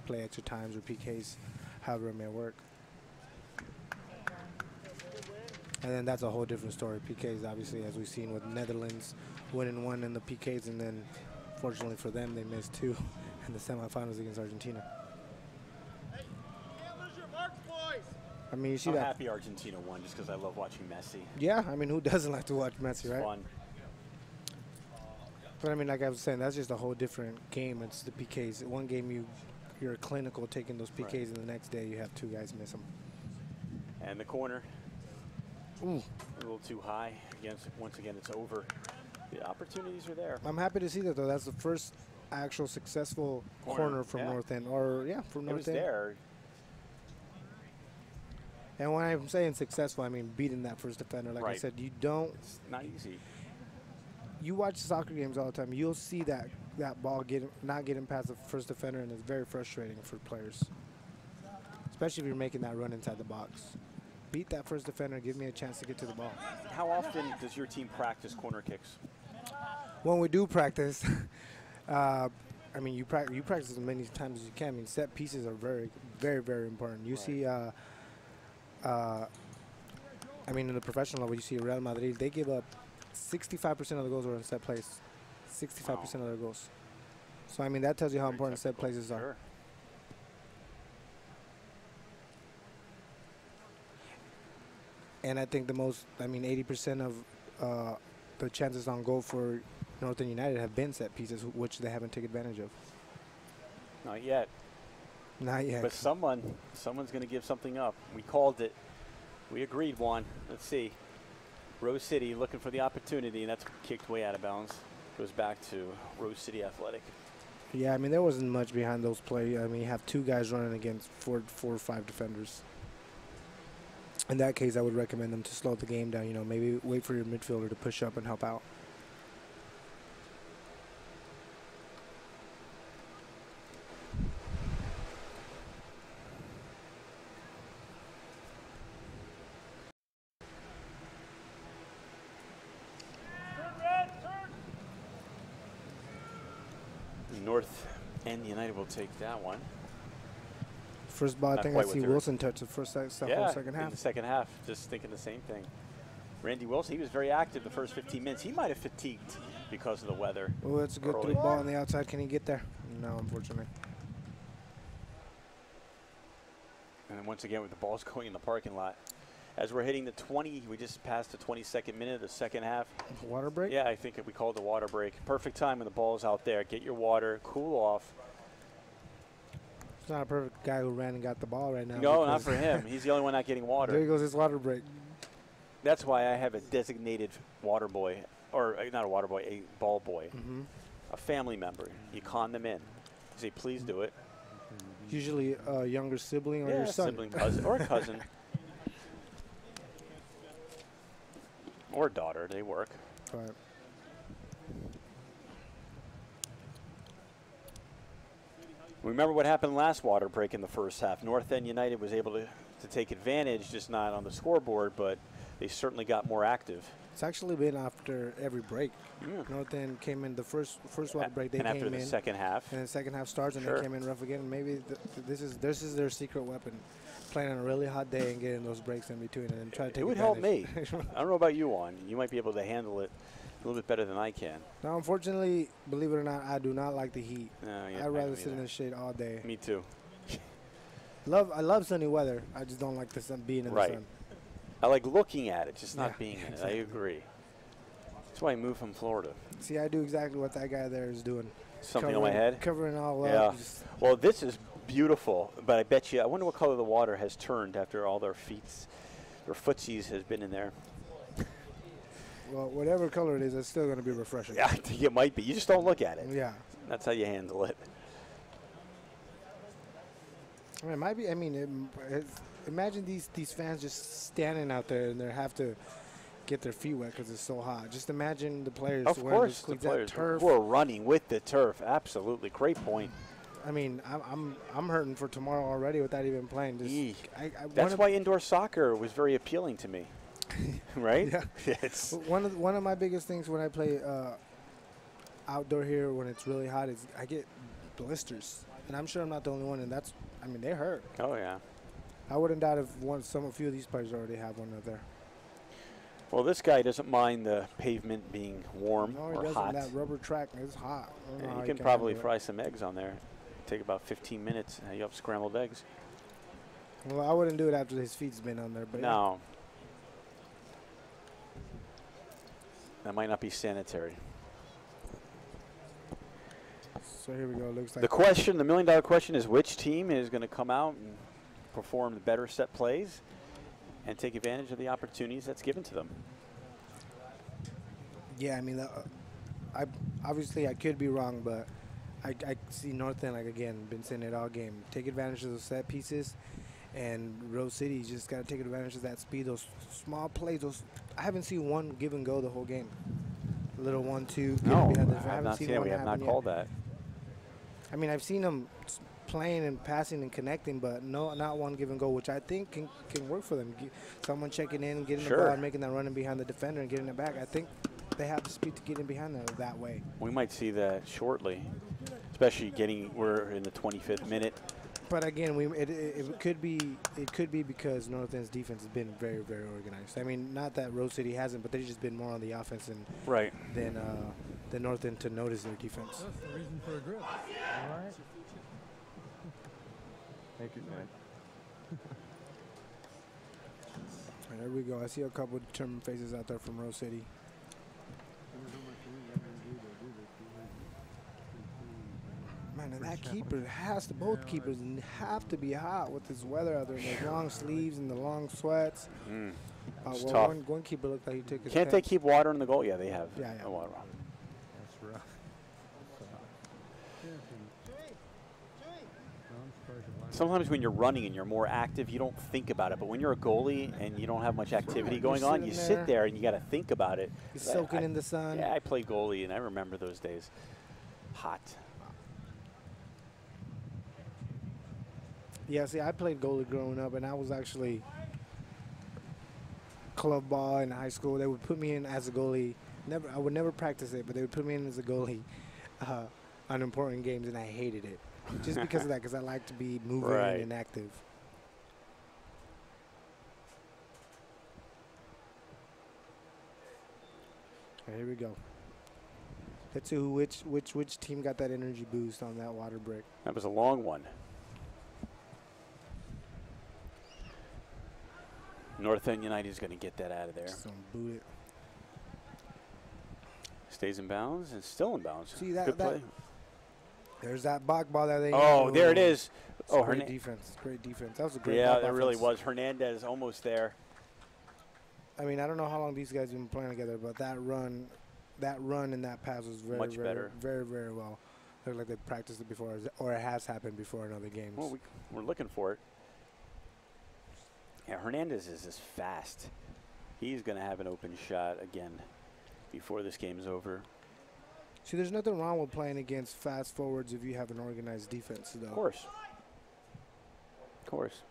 Speaker 2: play extra times or PKs, however it may work. And then that's a whole different story. PKs, obviously, as we've seen with Netherlands winning one in the PKs, and then fortunately for them, they missed two in the semifinals against Argentina. I mean, you see
Speaker 1: I'm
Speaker 2: that.
Speaker 1: happy Argentina won just because I love watching Messi.
Speaker 2: Yeah, I mean, who doesn't like to watch Messi,
Speaker 1: It's
Speaker 2: right?
Speaker 1: fun.
Speaker 2: But I mean, like I was saying, that's just a whole different game. It's the PKs. One game you're clinical taking those PKs,
Speaker 1: Right.
Speaker 2: and the next day you have two guys miss them.
Speaker 1: And the corner,
Speaker 2: Ooh.
Speaker 1: a little too high. Once again, it's over. The opportunities are there.
Speaker 2: I'm happy to see that, though. That's the first actual successful corner from
Speaker 1: yeah.
Speaker 2: North End, from
Speaker 1: It
Speaker 2: North
Speaker 1: was
Speaker 2: End.
Speaker 1: there.
Speaker 2: And when I'm saying successful, I mean beating that first defender. Like I
Speaker 1: Right.
Speaker 2: said, you don't.
Speaker 1: It's not easy.
Speaker 2: You watch soccer games all the time. You'll see that ball not getting past the first defender, and it's very frustrating for players, especially if you're making that run inside the box. Beat that first defender. Give me a chance to get to the ball.
Speaker 1: How often does your team practice corner kicks?
Speaker 2: When we do practice, I mean, you practice as many times as you can. I mean, set pieces are very, very, very important. You see, I mean, in the professional level, you see Real Madrid, they give up 65% of the goals are in set plays. 65% of their goals. So, I mean, that tells you how important set places are.
Speaker 1: Sure.
Speaker 2: And I think 80% of the chances on goal for Northern United have been set pieces, which they haven't taken advantage of.
Speaker 1: Not yet.
Speaker 2: Not yet.
Speaker 1: But someone's going to give something up. We called it. We agreed, Juan. Let's see. Rose City looking for the opportunity, and that's kicked way out of bounds. Goes back to Rose City Athletic.
Speaker 2: Yeah, I mean, there wasn't much behind those plays. I mean, you have two guys running against four or five defenders. In that case, I would recommend them to slow the game down. Maybe wait for your midfielder to push up and help out.
Speaker 1: North End United will take that one.
Speaker 2: First ball, I
Speaker 1: Not
Speaker 2: think I
Speaker 1: quite
Speaker 2: see
Speaker 1: with her.
Speaker 2: Wilson touch the first whole second
Speaker 1: In
Speaker 2: half.
Speaker 1: the second half, just thinking the same thing. Randy Wilson, he was very active the first 15 minutes. He might have fatigued because of the weather.
Speaker 2: Oh, it's a good
Speaker 1: early.
Speaker 2: through ball on the outside. Can he get there? No, unfortunately.
Speaker 1: And then once again, with the balls going in the parking lot. As we're hitting the 20, we just passed the 22nd minute of the second half.
Speaker 2: Water break?
Speaker 1: Yeah, I think we called the water break. Perfect time when the ball's out there. Get your water, cool off.
Speaker 2: It's not a perfect guy who ran and got the ball right now.
Speaker 1: No, not for him. He's the only one not getting water.
Speaker 2: There goes his water break.
Speaker 1: That's why I have a designated water boy, or not a water boy, a ball boy, a family member. You con them in. You say, please do it.
Speaker 2: Usually a younger sibling or
Speaker 1: Yeah,
Speaker 2: your son.
Speaker 1: sibling, cousin, or a cousin. Or daughter, they work.
Speaker 2: Right.
Speaker 1: Remember what happened last water break in the first half. North End United was able to take advantage, just not on the scoreboard, but they certainly got more active.
Speaker 2: It's actually been after every break. North End came in the first water break. They
Speaker 1: and
Speaker 2: came
Speaker 1: after the
Speaker 2: in,
Speaker 1: second half.
Speaker 2: and the second half starts, and
Speaker 1: Sure.
Speaker 2: they came in rough again. And maybe this is their secret weapon, playing on a really hot day and getting those breaks in between, and then try to take
Speaker 1: It would help
Speaker 2: advantage.
Speaker 1: me. I don't know about you, Juan. You might be able to handle it a little bit better than I can.
Speaker 2: Now, unfortunately, believe it or not, I do not like the heat.
Speaker 1: No, yeah,
Speaker 2: I'd
Speaker 1: I
Speaker 2: rather
Speaker 1: don't
Speaker 2: sit in
Speaker 1: either.
Speaker 2: the shade all day.
Speaker 1: Me too.
Speaker 2: I love sunny weather. I just don't like the sun being in
Speaker 1: Right.
Speaker 2: the sun.
Speaker 1: I like looking at it, just not
Speaker 2: Yeah,
Speaker 1: being in it.
Speaker 2: exactly.
Speaker 1: I agree. That's why I moved from Florida.
Speaker 2: See, I do exactly what that guy there is doing.
Speaker 1: Something on my head?
Speaker 2: Covering all
Speaker 1: Yeah.
Speaker 2: up. Just,
Speaker 1: Well, this is beautiful, but I bet you, I wonder what color the water has turned after all their footsies has been in there.
Speaker 2: well, whatever color it is, it's still going to be refreshing.
Speaker 1: Yeah, I think it might be. You just don't look at it.
Speaker 2: Yeah.
Speaker 1: That's how you handle it.
Speaker 2: I mean, it might be. I mean, imagine these fans just standing out there and they have to get their feet wet because it's so hot. Just imagine the players.
Speaker 1: Of
Speaker 2: wearing
Speaker 1: course,
Speaker 2: those
Speaker 1: the
Speaker 2: cleats, that
Speaker 1: players
Speaker 2: turf.
Speaker 1: were running with the turf. Absolutely, great point.
Speaker 2: I mean, I'm hurting for tomorrow already without even playing. Just,
Speaker 1: Eek.
Speaker 2: I
Speaker 1: That's
Speaker 2: wanna-
Speaker 1: why indoor soccer was very appealing to me, right?
Speaker 2: Yeah.
Speaker 1: It's
Speaker 2: One of my biggest things when I play outdoor here when it's really hot is I get blisters, and I'm sure I'm not the only one. And they hurt.
Speaker 1: oh yeah.
Speaker 2: I wouldn't doubt if a few of these players already have one out there.
Speaker 1: Well, this guy doesn't mind the pavement being warm
Speaker 2: No, he
Speaker 1: or
Speaker 2: doesn't.
Speaker 1: hot.
Speaker 2: That rubber track is hot. I don't know
Speaker 1: And
Speaker 2: how
Speaker 1: you
Speaker 2: he
Speaker 1: can probably
Speaker 2: handle it.
Speaker 1: fry some eggs on there. Take about 15 minutes. You have scrambled eggs.
Speaker 2: Well, I wouldn't do it after his feet's been on there, but yeah.
Speaker 1: No. That might not be sanitary.
Speaker 2: So here we go. Looks like
Speaker 1: The million-dollar question is which team is going to come out and perform the better set plays and take advantage of the opportunities that's given to them.
Speaker 2: Yeah, I mean, I could be wrong, but I see North End, like, again, been saying it all game. Take advantage of those set pieces, and Rose City just got to take advantage of that speed, those small plays. I haven't seen one give and go the whole game. A little 1-2.
Speaker 1: No,
Speaker 2: behind the
Speaker 1: I
Speaker 2: defense.
Speaker 1: have not seen it.
Speaker 2: one
Speaker 1: We have not
Speaker 2: happen yet.
Speaker 1: called that.
Speaker 2: I mean, I've seen them playing and passing and connecting, but not one give and go, which I think can work for them. Someone checking in, getting the
Speaker 1: Sure.
Speaker 2: ball, and making that running behind the defender and getting it back. I think they have the speed to get in behind them that way.
Speaker 1: We might see that shortly, especially we're in the 25th minute.
Speaker 2: But again, it could be because North End's defense has been very, very organized. I mean, not that Rose City hasn't, but they've just been more on the offense
Speaker 1: Right.
Speaker 2: than North End to notice their defense.
Speaker 3: That's the reason for a grip.
Speaker 4: All right. Thank you, man.
Speaker 2: And there we go. I see a couple determined faces out there from Rose City. Man, and that keeper both keepers have to be hot with this weather out there. And those long sleeves and the long sweats.
Speaker 1: It's
Speaker 2: Well,
Speaker 1: tough.
Speaker 2: one keeper looked like he took his
Speaker 1: Can't they
Speaker 2: temps.
Speaker 1: keep water in the goal? Yeah, they have.
Speaker 2: Yeah.
Speaker 1: No water.
Speaker 4: That's rough.
Speaker 1: Sometimes when you're running and you're more active, you don't think about it. But when you're a goalie and you don't have much activity going on, you
Speaker 2: sitting
Speaker 1: sit
Speaker 2: there.
Speaker 1: there and you got to think about it.
Speaker 2: He's soaking in the sun.
Speaker 1: Yeah, I played goalie and I remember those days. Hot.
Speaker 2: Yeah, see, I played goalie growing up, and I was actually club ball in high school. They would put me in as a goalie. I would never practice it, but they would put me in as a goalie on important games, and I hated it just because of that, because I like to be moving
Speaker 1: Right.
Speaker 2: and active. Here we go. Let's see which team got that energy boost on that water break.
Speaker 1: That was a long one. North End United is going to get that out of there.
Speaker 2: Just boot it.
Speaker 1: Stays in bounds and still in bounds.
Speaker 2: See, that-
Speaker 1: Good
Speaker 2: that-
Speaker 1: play.
Speaker 2: There's that block ball that they.
Speaker 1: Oh, there it is. Oh,
Speaker 2: Great
Speaker 1: Hernandez.
Speaker 2: defense. Great defense. That was a great.
Speaker 1: Yeah,
Speaker 2: block
Speaker 1: that really
Speaker 2: offense.
Speaker 1: was. Hernandez almost there.
Speaker 2: I mean, I don't know how long these guys have been playing together, but that run and that pass was very,
Speaker 1: Much
Speaker 2: very,
Speaker 1: better.
Speaker 2: very, very well. Looked like they practiced it before, or it has happened before in other games.
Speaker 1: Well, we're looking for it. Yeah, Hernandez is just fast. He's going to have an open shot again before this game is over.
Speaker 2: See, there's nothing wrong with playing against fast forwards if you have an organized defense, though.
Speaker 1: Of course. Of course.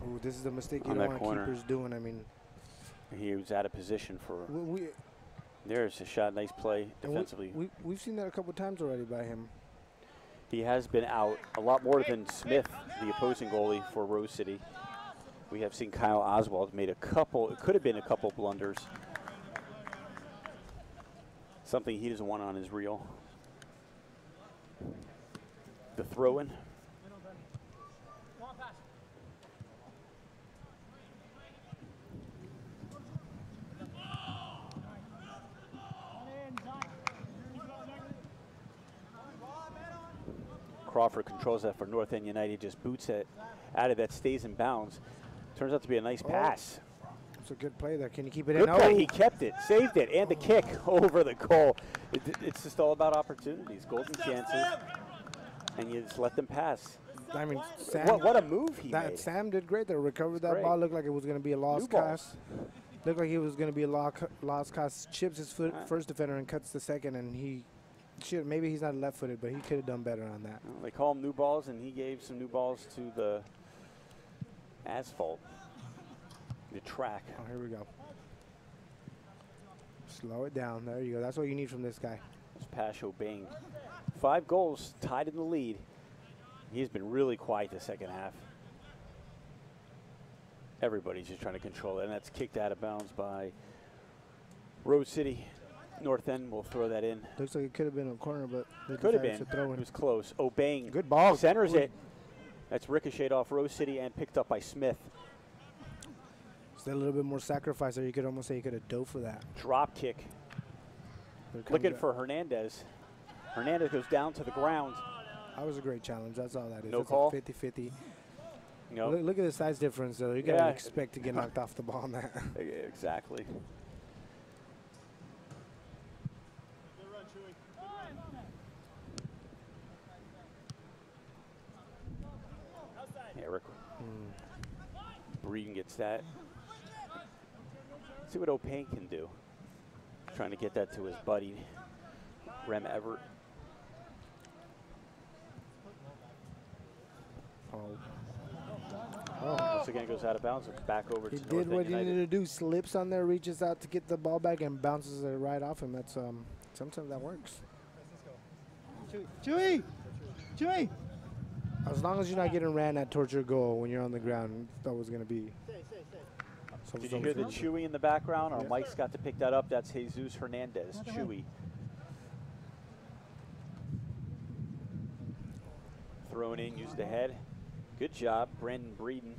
Speaker 2: Ooh, this is the mistake you
Speaker 1: On
Speaker 2: don't
Speaker 1: that
Speaker 2: want
Speaker 1: corner.
Speaker 2: keepers doing. I mean,
Speaker 1: He was out of position for.
Speaker 2: we
Speaker 1: There's a shot. Nice play
Speaker 2: and
Speaker 1: defensively.
Speaker 2: we've seen that a couple times already by him.
Speaker 1: He has been out a lot more than Smith, the opposing goalie for Rose City. We have seen Kyle Oswald made a couple, it could have been a couple blunders. Something he doesn't want on his reel. The throw-in. Crawford controls that for North End United, just boots it out of that, stays in bounds. Turns out to be a nice pass.
Speaker 2: It's a good play there. Can you keep it
Speaker 1: Good
Speaker 2: in?
Speaker 1: play. He kept it, saved it, and the kick over the goal. It's just all about opportunities, golden chances, and you just let them pass.
Speaker 2: I mean, Sam.
Speaker 1: What a move he made.
Speaker 2: Sam did great there. Recovered that
Speaker 1: Great.
Speaker 2: ball. Looked like it was going to be a lost
Speaker 1: ball.
Speaker 2: pass. Looked like he was going to be a lost pass. Chips his first defender and cuts the second, and he should. Maybe he's not left-footed, but he could have done better on that.
Speaker 1: Well, they call them new balls, and he gave some new balls to the asphalt, the track.
Speaker 2: Oh, here we go. Slow it down. There you go. That's what you need from this guy.
Speaker 1: It's Pasho Bang. 5 goals, tied in the lead. He's been really quiet the second half. Everybody's just trying to control it, and that's kicked out of bounds by Rose City. North End will throw that in.
Speaker 2: Looks like it could have been a corner, but they
Speaker 1: Could have
Speaker 2: decided
Speaker 1: been.
Speaker 2: to throw
Speaker 1: It
Speaker 2: it.
Speaker 1: was close. Obeying.
Speaker 2: Good ball.
Speaker 1: Centers it. That's ricocheted off Rose City and picked up by Smith.
Speaker 2: It's a little bit more sacrifice there. You could almost say you could have dove for that.
Speaker 1: Drop kick.
Speaker 2: Here comes
Speaker 1: Looking
Speaker 2: that.
Speaker 1: for Hernandez. Hernandez goes down to the ground.
Speaker 2: That was a great challenge. That's all that is.
Speaker 1: No
Speaker 2: That's
Speaker 1: call?
Speaker 2: a 50-50.
Speaker 1: No.
Speaker 2: Look at the size difference, though. You got to
Speaker 1: Yeah.
Speaker 2: expect to get knocked off the ball on that.
Speaker 1: Exactly. Eric. Breeden gets that. See what O'Payne can do. Trying to get that to his buddy, Rem Everett.
Speaker 2: Oh.
Speaker 1: Once again, goes out of bounds. It's back over
Speaker 2: He
Speaker 1: to
Speaker 2: did
Speaker 1: North
Speaker 2: what
Speaker 1: End
Speaker 2: he
Speaker 1: United.
Speaker 2: needed to do. Slips on there, reaches out to get the ball back, and bounces it right off him. That's sometimes that works.
Speaker 3: Chewy! Chewy!
Speaker 2: As long as you're not getting ran at towards your goal when you're on the ground, that was going to be.
Speaker 1: Did you hear the Chewy in the background? Our Mike's got to pick that up. That's Jesus Hernandez, Chewy. Thrown in, used the head. Good job, Brandon Breeden.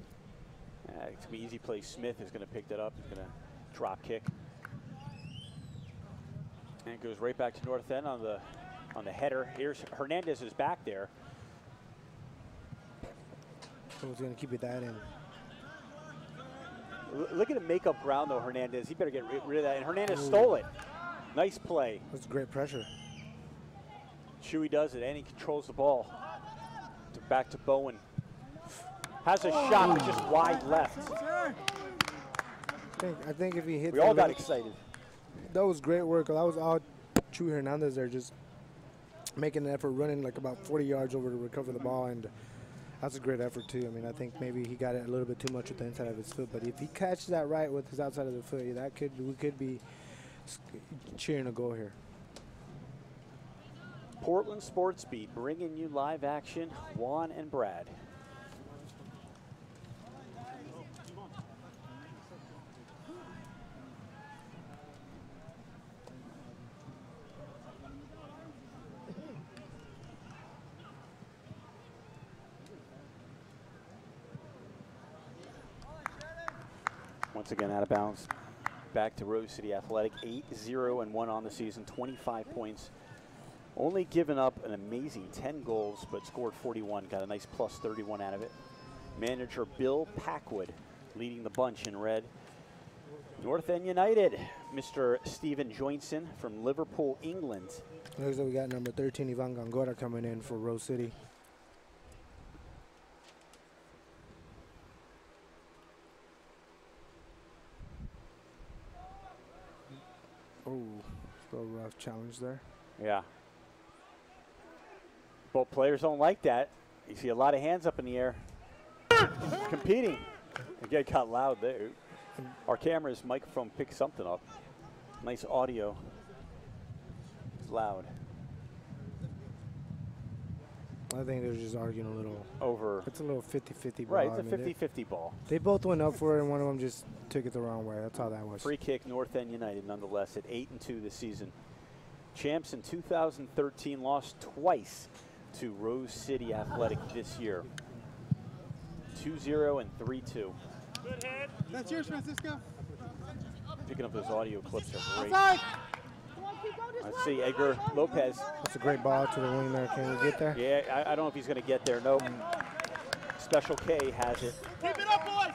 Speaker 1: It's going to be easy play. Smith is going to pick that up. He's going to drop kick. And it goes right back to North End on the header. Here's Hernandez is back there.
Speaker 2: So it's going to keep it that in.
Speaker 1: Look at him make up ground, though, Hernandez. He better get rid of that. And Hernandez stole it. Nice play.
Speaker 2: That's great pressure.
Speaker 1: Chewy does it, and he controls the ball. Back to Bowen. Has a shot, but just wide left.
Speaker 2: I think if he hits
Speaker 1: We all got excited.
Speaker 2: That was great work. That was all Chewy Hernandez there, just making an effort, running like about 40 yards over to recover the ball, and that's a great effort too. I mean, I think maybe he got it a little bit too much with the inside of his foot, but if he catches that right with his outside of the foot, we could be cheering a goal here.
Speaker 1: Portland Sports Beat bringing you live action. Juan and Brad. Once again, out of bounds. Back to Rose City Athletic. 8-0-1 on the season. 25 points. Only given up an amazing 10 goals, but scored 41. Got a nice plus 31 out of it. Manager Bill Packwood leading the bunch in red. North End United, Mr. Stephen Joinson from Liverpool, England.
Speaker 2: Looks like we got number 13, Ivan Gongora, coming in for Rose City. Oh, still a rough challenge there.
Speaker 1: Yeah. Both players don't like that. You see a lot of hands up in the air. Competing. Again, got loud there. Our camera's microphone picked something up. Nice audio. It's loud.
Speaker 2: I think they're just arguing a little.
Speaker 1: Over.
Speaker 2: It's a little 50-50 ball.
Speaker 1: Right, it's a 50-50 ball.
Speaker 2: They both went up for it, and one of them just took it the wrong way. That's all that was.
Speaker 1: Free kick, North End United, nonetheless, at 8-2 this season. Champs in 2013 lost twice to Rose City Athletic this year. 2-0 and 3-2.
Speaker 3: That's yours, Francisco.
Speaker 1: Picking up those audio clips are great. Let's see, Edgar Lopez.
Speaker 2: That's a great ball to the wing there. Can we get there?
Speaker 1: Yeah, I don't know if he's going to get there. Nope. Special K has it.
Speaker 5: Keep it up, boys!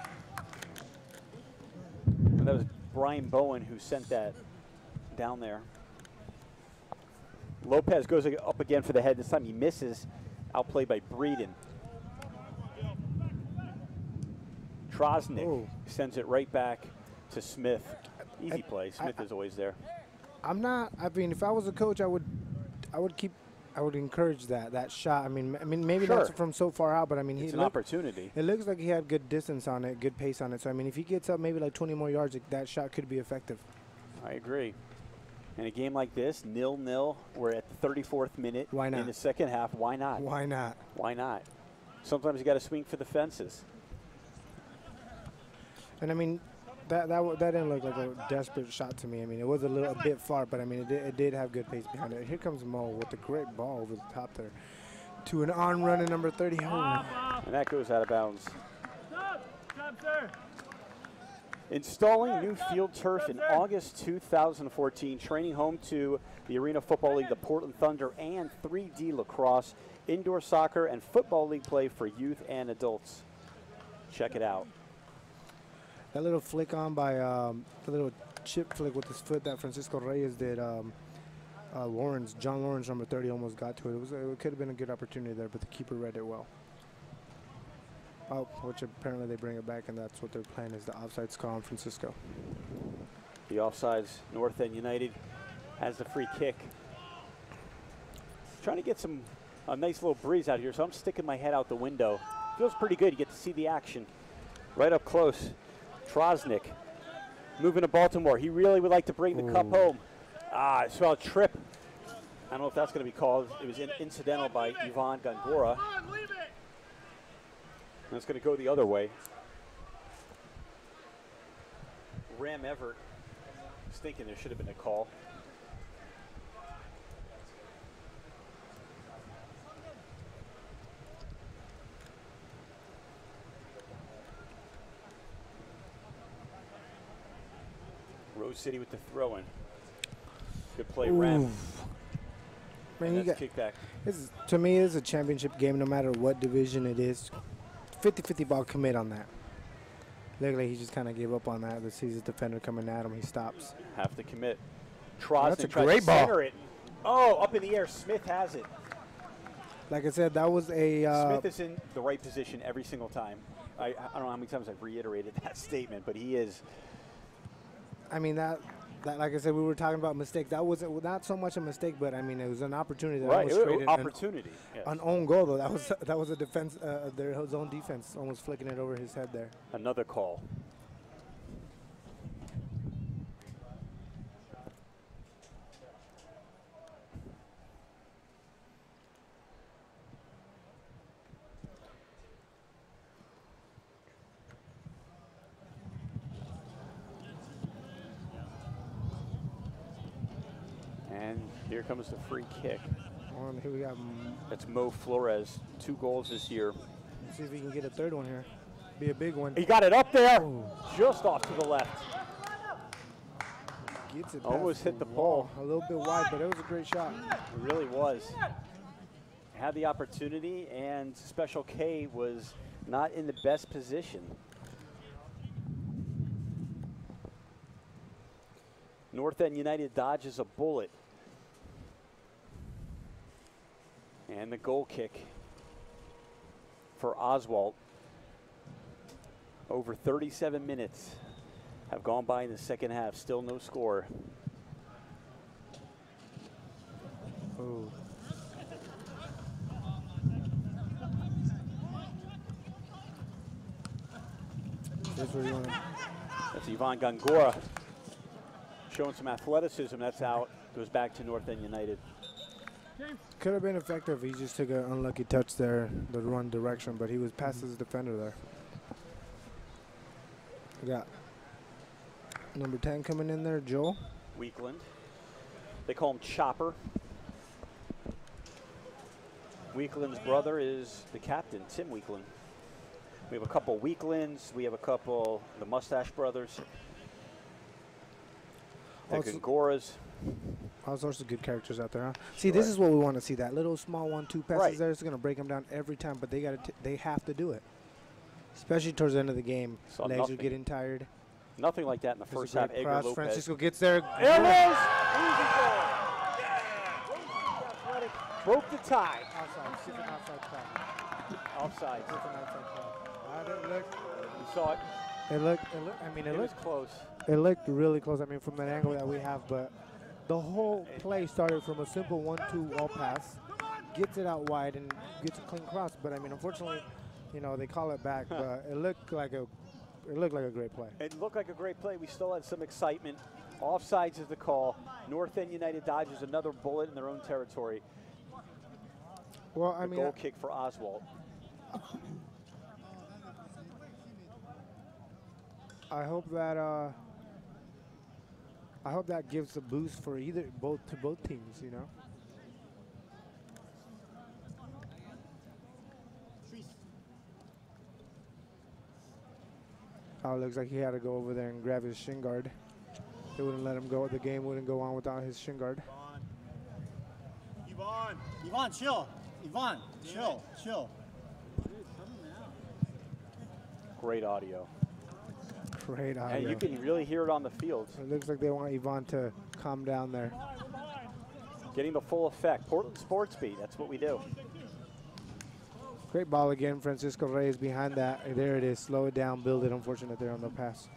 Speaker 1: And that was Brian Bowen who sent that down there. Lopez goes up again for the head. This time he misses. Outplayed by Breeden. Trosnick sends it right back to Smith. Easy play. Smith is always there.
Speaker 2: I'm not. I mean, if I was a coach, I would encourage that shot. I mean, maybe
Speaker 1: Sure.
Speaker 2: not from so far out, but I mean,
Speaker 1: It's an opportunity.
Speaker 2: It looks like he had good distance on it, good pace on it. So I mean, if he gets up maybe like 20 more yards, that shot could be effective.
Speaker 1: I agree. In a game like this, 0-0, we're at the 34th minute.
Speaker 2: Why not?
Speaker 1: In the second half, why not?
Speaker 2: Why not?
Speaker 1: Why not? Sometimes you got to swing for the fences.
Speaker 2: And I mean, that didn't look like a desperate shot to me. I mean, it was a bit far, but I mean, it did have good pace behind it. Here comes Mo with a great ball over the top there to an on-run at number 30. Oh.
Speaker 1: And that goes out of bounds.
Speaker 5: Stop, sir!
Speaker 1: Installing new field turf in August 2014, training home to the Arena Football League, the Portland Thunder, and 3D lacrosse, indoor soccer, and football league play for youth and adults. Check it out.
Speaker 2: That little flick on by the little chip flick with his foot that Francisco Reyes did. John Lawrence, number 30, almost got to it. It could have been a good opportunity there, but the keeper read it well. Oh, which apparently they bring it back, and that's what their plan is, the offsides call on Francisco.
Speaker 1: The offsides, North End United has the free kick. Trying to get a nice little breeze out here, so I'm sticking my head out the window. Feels pretty good. You get to see the action right up close. Trosnick moving to Baltimore. He really would like to bring the cup home. I saw a trip. I don't know if that's going to be called. It was incidental by Ivan Gongora. And it's going to go the other way. Ram Everett was thinking there should have been a call. Rose City with the throw-in. Good play, Ram.
Speaker 2: Man, you got
Speaker 1: kickback.
Speaker 2: To me, it's a championship game no matter what division it is. 50-50 ball commit on that. Look like he just kind of gave up on that. He sees his defender coming at him. He stops.
Speaker 1: Have to commit. Trosnick
Speaker 2: That's a
Speaker 1: tries
Speaker 2: great
Speaker 1: to
Speaker 2: ball.
Speaker 1: center it. Oh, up in the air. Smith has it.
Speaker 2: Like I said, that was a...
Speaker 1: Smith is in the right position every single time. I don't know how many times I've reiterated that statement, but he is.
Speaker 2: I mean, that like I said, we were talking about mistakes. That wasn't not so much a mistake, but I mean, it was an opportunity. That
Speaker 1: Right,
Speaker 2: almost created
Speaker 1: opportunity. Yes.
Speaker 2: An own goal, though. That was a defense, his own defense, almost flicking it over his head there.
Speaker 1: Another call. And here comes the free kick.
Speaker 2: Here we got.
Speaker 1: That's Mo Flores, 2 goals this year.
Speaker 2: Let's see if we can get a third one here. Be a big one.
Speaker 1: He got it up there, just off to the left.
Speaker 2: Gets it
Speaker 1: Almost hit the
Speaker 2: wall.
Speaker 1: pole.
Speaker 2: A little bit wide, but it was a great shot.
Speaker 1: It really was. Had the opportunity, and Special K was not in the best position. North End United dodges a bullet. And the goal kick for Oswald. Over 37 minutes have gone by in the second half. Still no score.
Speaker 2: Oh. That's where you want to.
Speaker 1: That's Ivan Gongora showing some athleticism. That's out. Goes back to North End United.
Speaker 2: Could have been effective. He just took an unlucky touch there, the run direction, but he was past his defender there. We got number 10 coming in there, Joel.
Speaker 1: Weakland. They call him Chopper. Weakland's brother is the captain, Tim Weakland. We have a couple Weaklands. We have a couple the Mustache brothers. The Gongoras.
Speaker 2: All sorts of good characters out there, huh? See, this is what we want to see. That little small 1-2 passes there. It's going to break them down every time, but they have to do it. Especially towards the end of the game. Legs are getting tired.
Speaker 1: Nothing like that in the first half. Edgar Lopez.
Speaker 2: Francisco gets there.
Speaker 1: There it is! Easy goal. Broke the tie.
Speaker 2: Outside. It's an outside foul.
Speaker 1: Offside.
Speaker 2: It's an outside foul. Look.
Speaker 1: You saw it.
Speaker 2: It looked. It
Speaker 1: was close.
Speaker 2: It looked really close. I mean, from that angle that we have, but the whole play started from a simple 1-2 wall pass, gets it out wide and gets a clean cross. But I mean, unfortunately, you know, they call it back. But it looked like a great play.
Speaker 1: It looked like a great play. We still had some excitement. Offsides is the call. North End United dodges another bullet in their own territory.
Speaker 2: Well, I mean,
Speaker 1: goal kick for Oswald.
Speaker 2: I hope that gives a boost for both teams, you know. Oh, it looks like he had to go over there and grab his shin guard. They wouldn't let him go. The game wouldn't go on without his shin guard.
Speaker 6: Ivan, chill. Ivan, chill.
Speaker 1: Great audio.
Speaker 2: Great audio.
Speaker 1: And you can really hear it on the field.
Speaker 2: It looks like they want Ivan to calm down there.
Speaker 1: Getting the full effect. Portland Sports Beat, that's what we do.
Speaker 2: Great ball again. Francisco Reyes behind that. There it is. Slow it down, build it. Unfortunate there on the pass.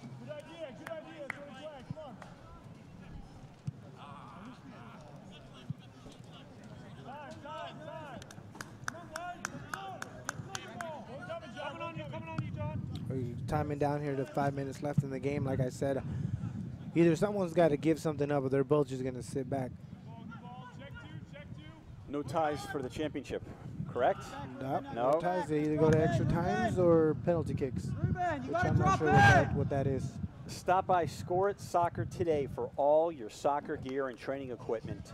Speaker 2: Timing down here to 5 minutes left in the game. Like I said, either someone's got to give something up or they're both just going to sit back.
Speaker 1: No ties for the championship, correct?
Speaker 2: No ties. They either go to extra times or penalty kicks, which I'm not sure what that is.
Speaker 1: Stop by Score It Soccer today for all your soccer gear and training equipment.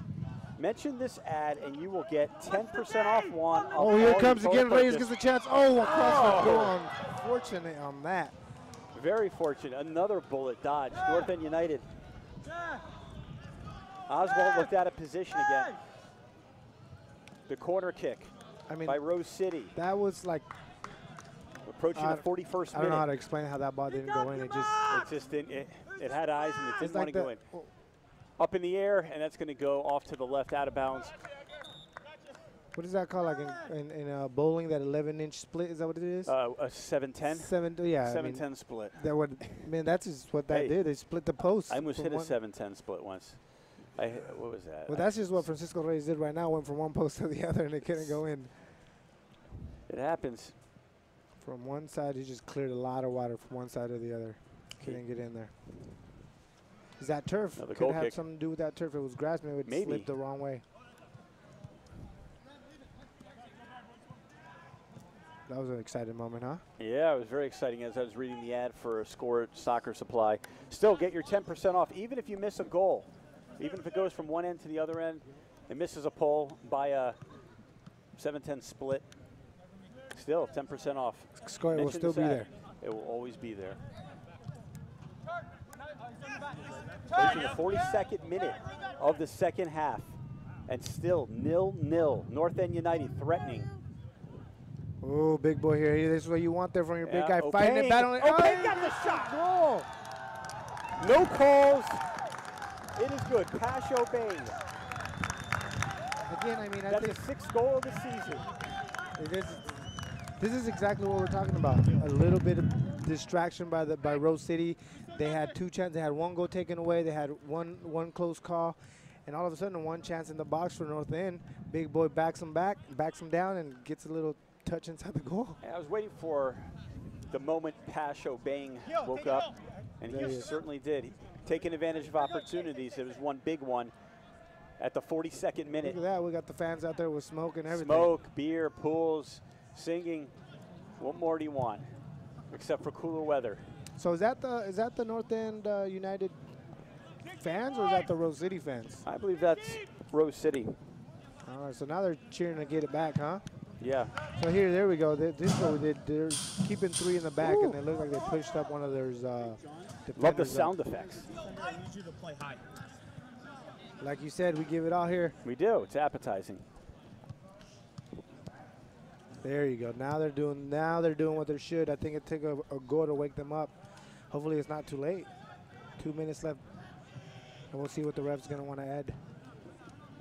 Speaker 1: Mention this ad and you will get 10% off one.
Speaker 2: Oh, here comes again. Reyes gets a chance. Oh, across the goal. Unfortunate on that.
Speaker 1: Very fortunate. Another bullet dodge. North End United. Oswald looked out of position again. The corner kick by Rose City.
Speaker 2: That was like
Speaker 1: approaching the 41st minute.
Speaker 2: I don't know how to explain how that ball didn't go in. It
Speaker 1: just didn't. It had eyes and it didn't want to go in.
Speaker 2: Oh.
Speaker 1: Up in the air, and that's going to go off to the left, out of bounds.
Speaker 2: What is that called? Like in bowling, that 11-inch split? Is that what it is?
Speaker 1: A 7-10.
Speaker 2: Yeah.
Speaker 1: 7-10 split.
Speaker 2: That's just what that did. They split the post.
Speaker 1: I almost hit a 7-10 split once. What was that?
Speaker 2: Well, that's just what Francisco Reyes did right now. Went from one post to the other, and it couldn't go in.
Speaker 1: It happens.
Speaker 2: From one side, he just cleared a lot of water from one side to the other. Couldn't get in there. Is that turf? Could have something to do with that turf. If it was grass, maybe it would slip the wrong way. That was an exciting moment, huh?
Speaker 1: Yeah, it was very exciting as I was reading the ad for Score It Soccer Supply. Still, get your 10% off, even if you miss a goal. Even if it goes from one end to the other end, it misses a pole by a 7-10 split. Still, 10% off.
Speaker 2: Score It will still be there.
Speaker 1: It will always be there. Approaching the 42nd minute of the second half, and still 0-0. North End United threatening.
Speaker 2: Oh, big boy here. This is what you want there from your big guy fighting it, battling.
Speaker 1: Obeng got the shot.
Speaker 2: Goal.
Speaker 1: No calls. It is good. Pash Obeng.
Speaker 2: Again, I mean,
Speaker 1: that's the 6th goal of the season.
Speaker 2: This is exactly what we're talking about. A little bit of distraction by Rose City. They had 2 chances. They had 1 goal taken away. They had one close call, And all of a sudden, one chance in the box for North End. Big boy backs him down, and gets a little touch inside the goal.
Speaker 1: I was waiting for the moment Pash Obeng woke up, and he certainly did. Taking advantage of opportunities. It was one big one at the 42nd minute.
Speaker 2: Look at that. We got the fans out there with smoke and everything.
Speaker 1: Smoke, beer, pools, singing. What more do you want? Except for cooler weather.
Speaker 2: So is that the North End United fans, or is that the Rose City fans?
Speaker 1: I believe that's Rose City.
Speaker 2: All right, so now they're cheering to get it back, huh?
Speaker 1: Yeah.
Speaker 2: So there we go. This is what we did. They're keeping 3 in the back, and they look like they pushed up one of their
Speaker 1: Love the sound effects.
Speaker 6: I need you to play high.
Speaker 2: Like you said, we give it all here.
Speaker 1: We do. It's appetizing.
Speaker 2: There you go. Now they're doing what they should. I think it took a goal to wake them up. Hopefully it's not too late. 2 minutes left, and we'll see what the ref's going to want to add.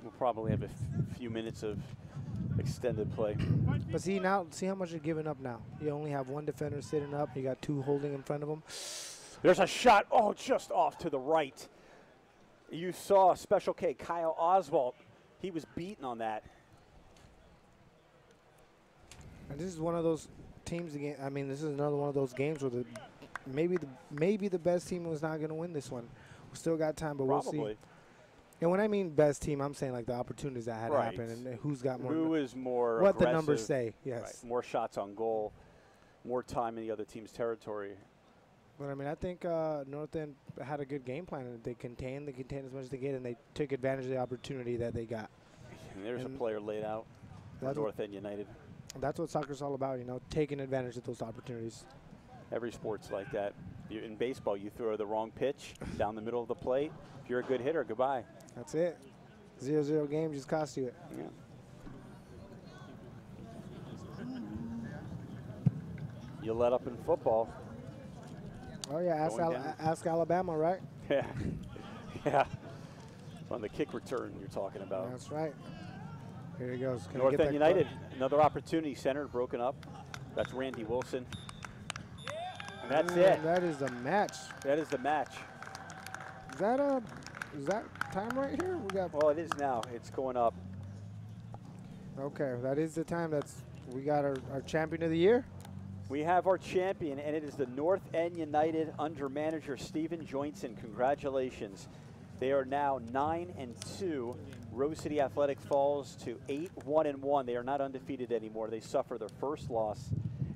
Speaker 1: We'll probably have a few minutes of extended play.
Speaker 2: But see how much you're giving up now. You only have one defender sitting up. You got 2 holding in front of them.
Speaker 1: There's a shot. Oh, just off to the right. You saw Special K, Kyle Oswald. He was beaten on that.
Speaker 2: And this is one of those teams again. I mean, this is another one of those games where maybe the best team was not going to win this one. We still got time, but
Speaker 1: Probably.
Speaker 2: we'll see. And when I mean best team, I'm saying like the opportunities that had happened and who's got more.
Speaker 1: Who is more
Speaker 2: what
Speaker 1: aggressive.
Speaker 2: The numbers say, yes.
Speaker 1: Right. More shots on goal, more time in the other team's territory.
Speaker 2: But I mean, I think North End had a good game plan. They contained as much as they get, and they took advantage of the opportunity that they got.
Speaker 1: And there's a player laid out for North End United.
Speaker 2: That's what soccer's all about, taking advantage of those opportunities.
Speaker 1: Every sport's like that. In baseball, you throw the wrong pitch down the middle of the plate. If you're a good hitter, goodbye.
Speaker 2: That's it. 0-0 game just cost you it.
Speaker 1: Yeah. You let up in football.
Speaker 2: Oh, yeah, ask Alabama, right?
Speaker 1: Yeah. Yeah. On the kick return you're talking about.
Speaker 2: That's right. Here he goes.
Speaker 1: North End United, another opportunity center broken up. That's Randy Wilson. And that's it.
Speaker 2: That is the match.
Speaker 1: That is the match.
Speaker 2: Is that time right here?
Speaker 1: Well, it is now. It's going up.
Speaker 2: Okay, that is the time. We got our champion of the year.
Speaker 1: We have our champion, and it is the North End United under manager Stephen Joinson. Congratulations. They are now 9-2. Rose City Athletic falls to 8-1-1. They are not undefeated anymore. They suffer their first loss,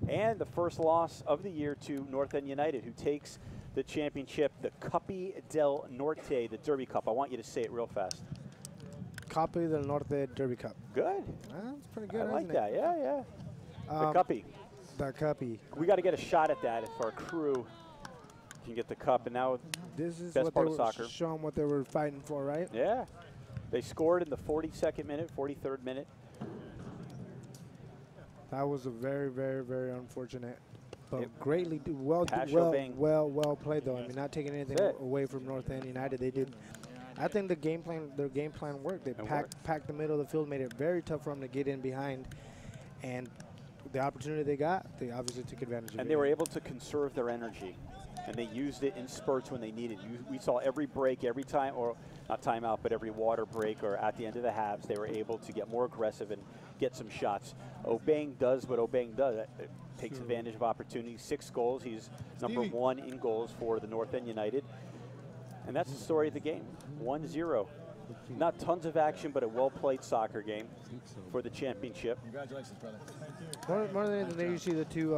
Speaker 1: and the first loss of the year to North End United, who takes the championship, the Coppi del Norte, the Derby Cup. I want you to say it real fast.
Speaker 2: Coppi del Norte Derby Cup.
Speaker 1: Good.
Speaker 2: That's pretty good.
Speaker 1: I like that. Yeah. The Coppi.
Speaker 2: The Coppi.
Speaker 1: We got to get a shot at that if our crew can get the cup. And now
Speaker 2: this is
Speaker 1: best
Speaker 2: what
Speaker 1: part
Speaker 2: they
Speaker 1: of
Speaker 2: were
Speaker 1: soccer.
Speaker 2: Showing what they were fighting for, right?
Speaker 1: Yeah. They scored in the 42nd minute, 43rd minute.
Speaker 2: That was a very, very, very unfortunate, but greatly well played though. I mean, not taking anything away from North End United. They did. I think their game plan worked. They packed the middle of the field, made it very tough for them to get in behind, and the opportunity they got, they obviously took advantage of it.
Speaker 1: And they were able to conserve their energy, and they used it in spurts when they needed. We saw every break, every time, or not timeout, but every water break or at the end of the halves, they were able to get more aggressive and get some shots. Obeng does what Obeng does. It takes advantage of opportunities. 6 goals. He's number 1 in goals for the North End United. And that's the story of the game. 1-0. Not tons of action, but a well-played soccer game for the championship.
Speaker 6: Congratulations, brother.
Speaker 2: More than anything, you see the two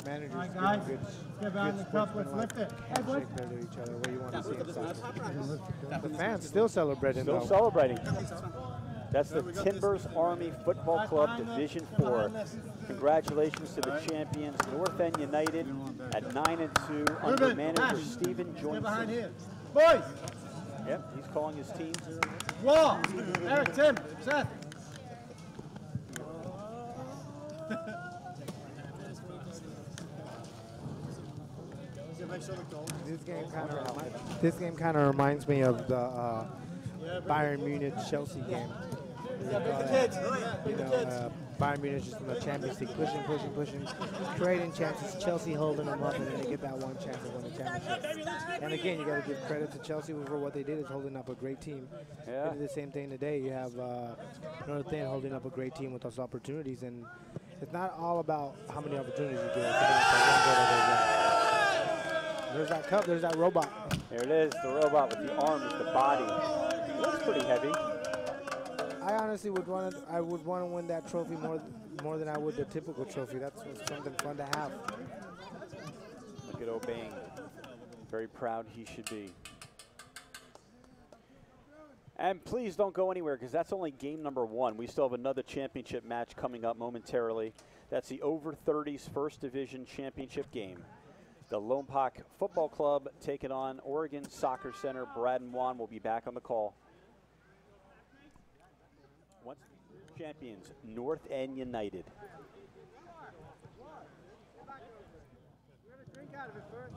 Speaker 2: managers
Speaker 6: guys,
Speaker 2: good
Speaker 6: get behind the cup, let's lift it.
Speaker 2: handshake there to each other. What you want to see in soccer. The fans still celebrating.
Speaker 1: Still celebrating. That's the Timbers Army Football Club Division 4. Congratulations to the champions, North End United, at 9-2 under manager Stephen Joinson.
Speaker 6: Boys!
Speaker 1: Yep, he's calling his team.
Speaker 6: Wall! Eric, Tim, Seth.
Speaker 2: This game kind of reminds me of the Bayern Munich Chelsea game. Bayern Munich just in the Champions League, pushing, creating chances. Chelsea holding them up, and then they get that one chance to win the championship. And again, you got to give credit to Chelsea for what they did, is holding up a great team.
Speaker 1: Yeah.
Speaker 2: They did the same thing today. You have Notre Dame holding up a great team with those opportunities, and it's not all about how many opportunities you get. It's about that one goal that goes in. There's that cup. There's that robot.
Speaker 1: There it is, the robot with the arms, the body. It looks pretty heavy.
Speaker 2: I honestly would want to. I would want to win that trophy more than I would the typical trophy. That's something fun to have.
Speaker 1: Look at Obeng. Very proud he should be. And please don't go anywhere, because that's only game number 1. We still have another championship match coming up momentarily. That's the over 30s First Division Championship game. The Lompoc Football Club taking on Oregon Soccer Center. Brad and Juan will be back on the call. Once champions, North End United.
Speaker 6: Drink out of it first.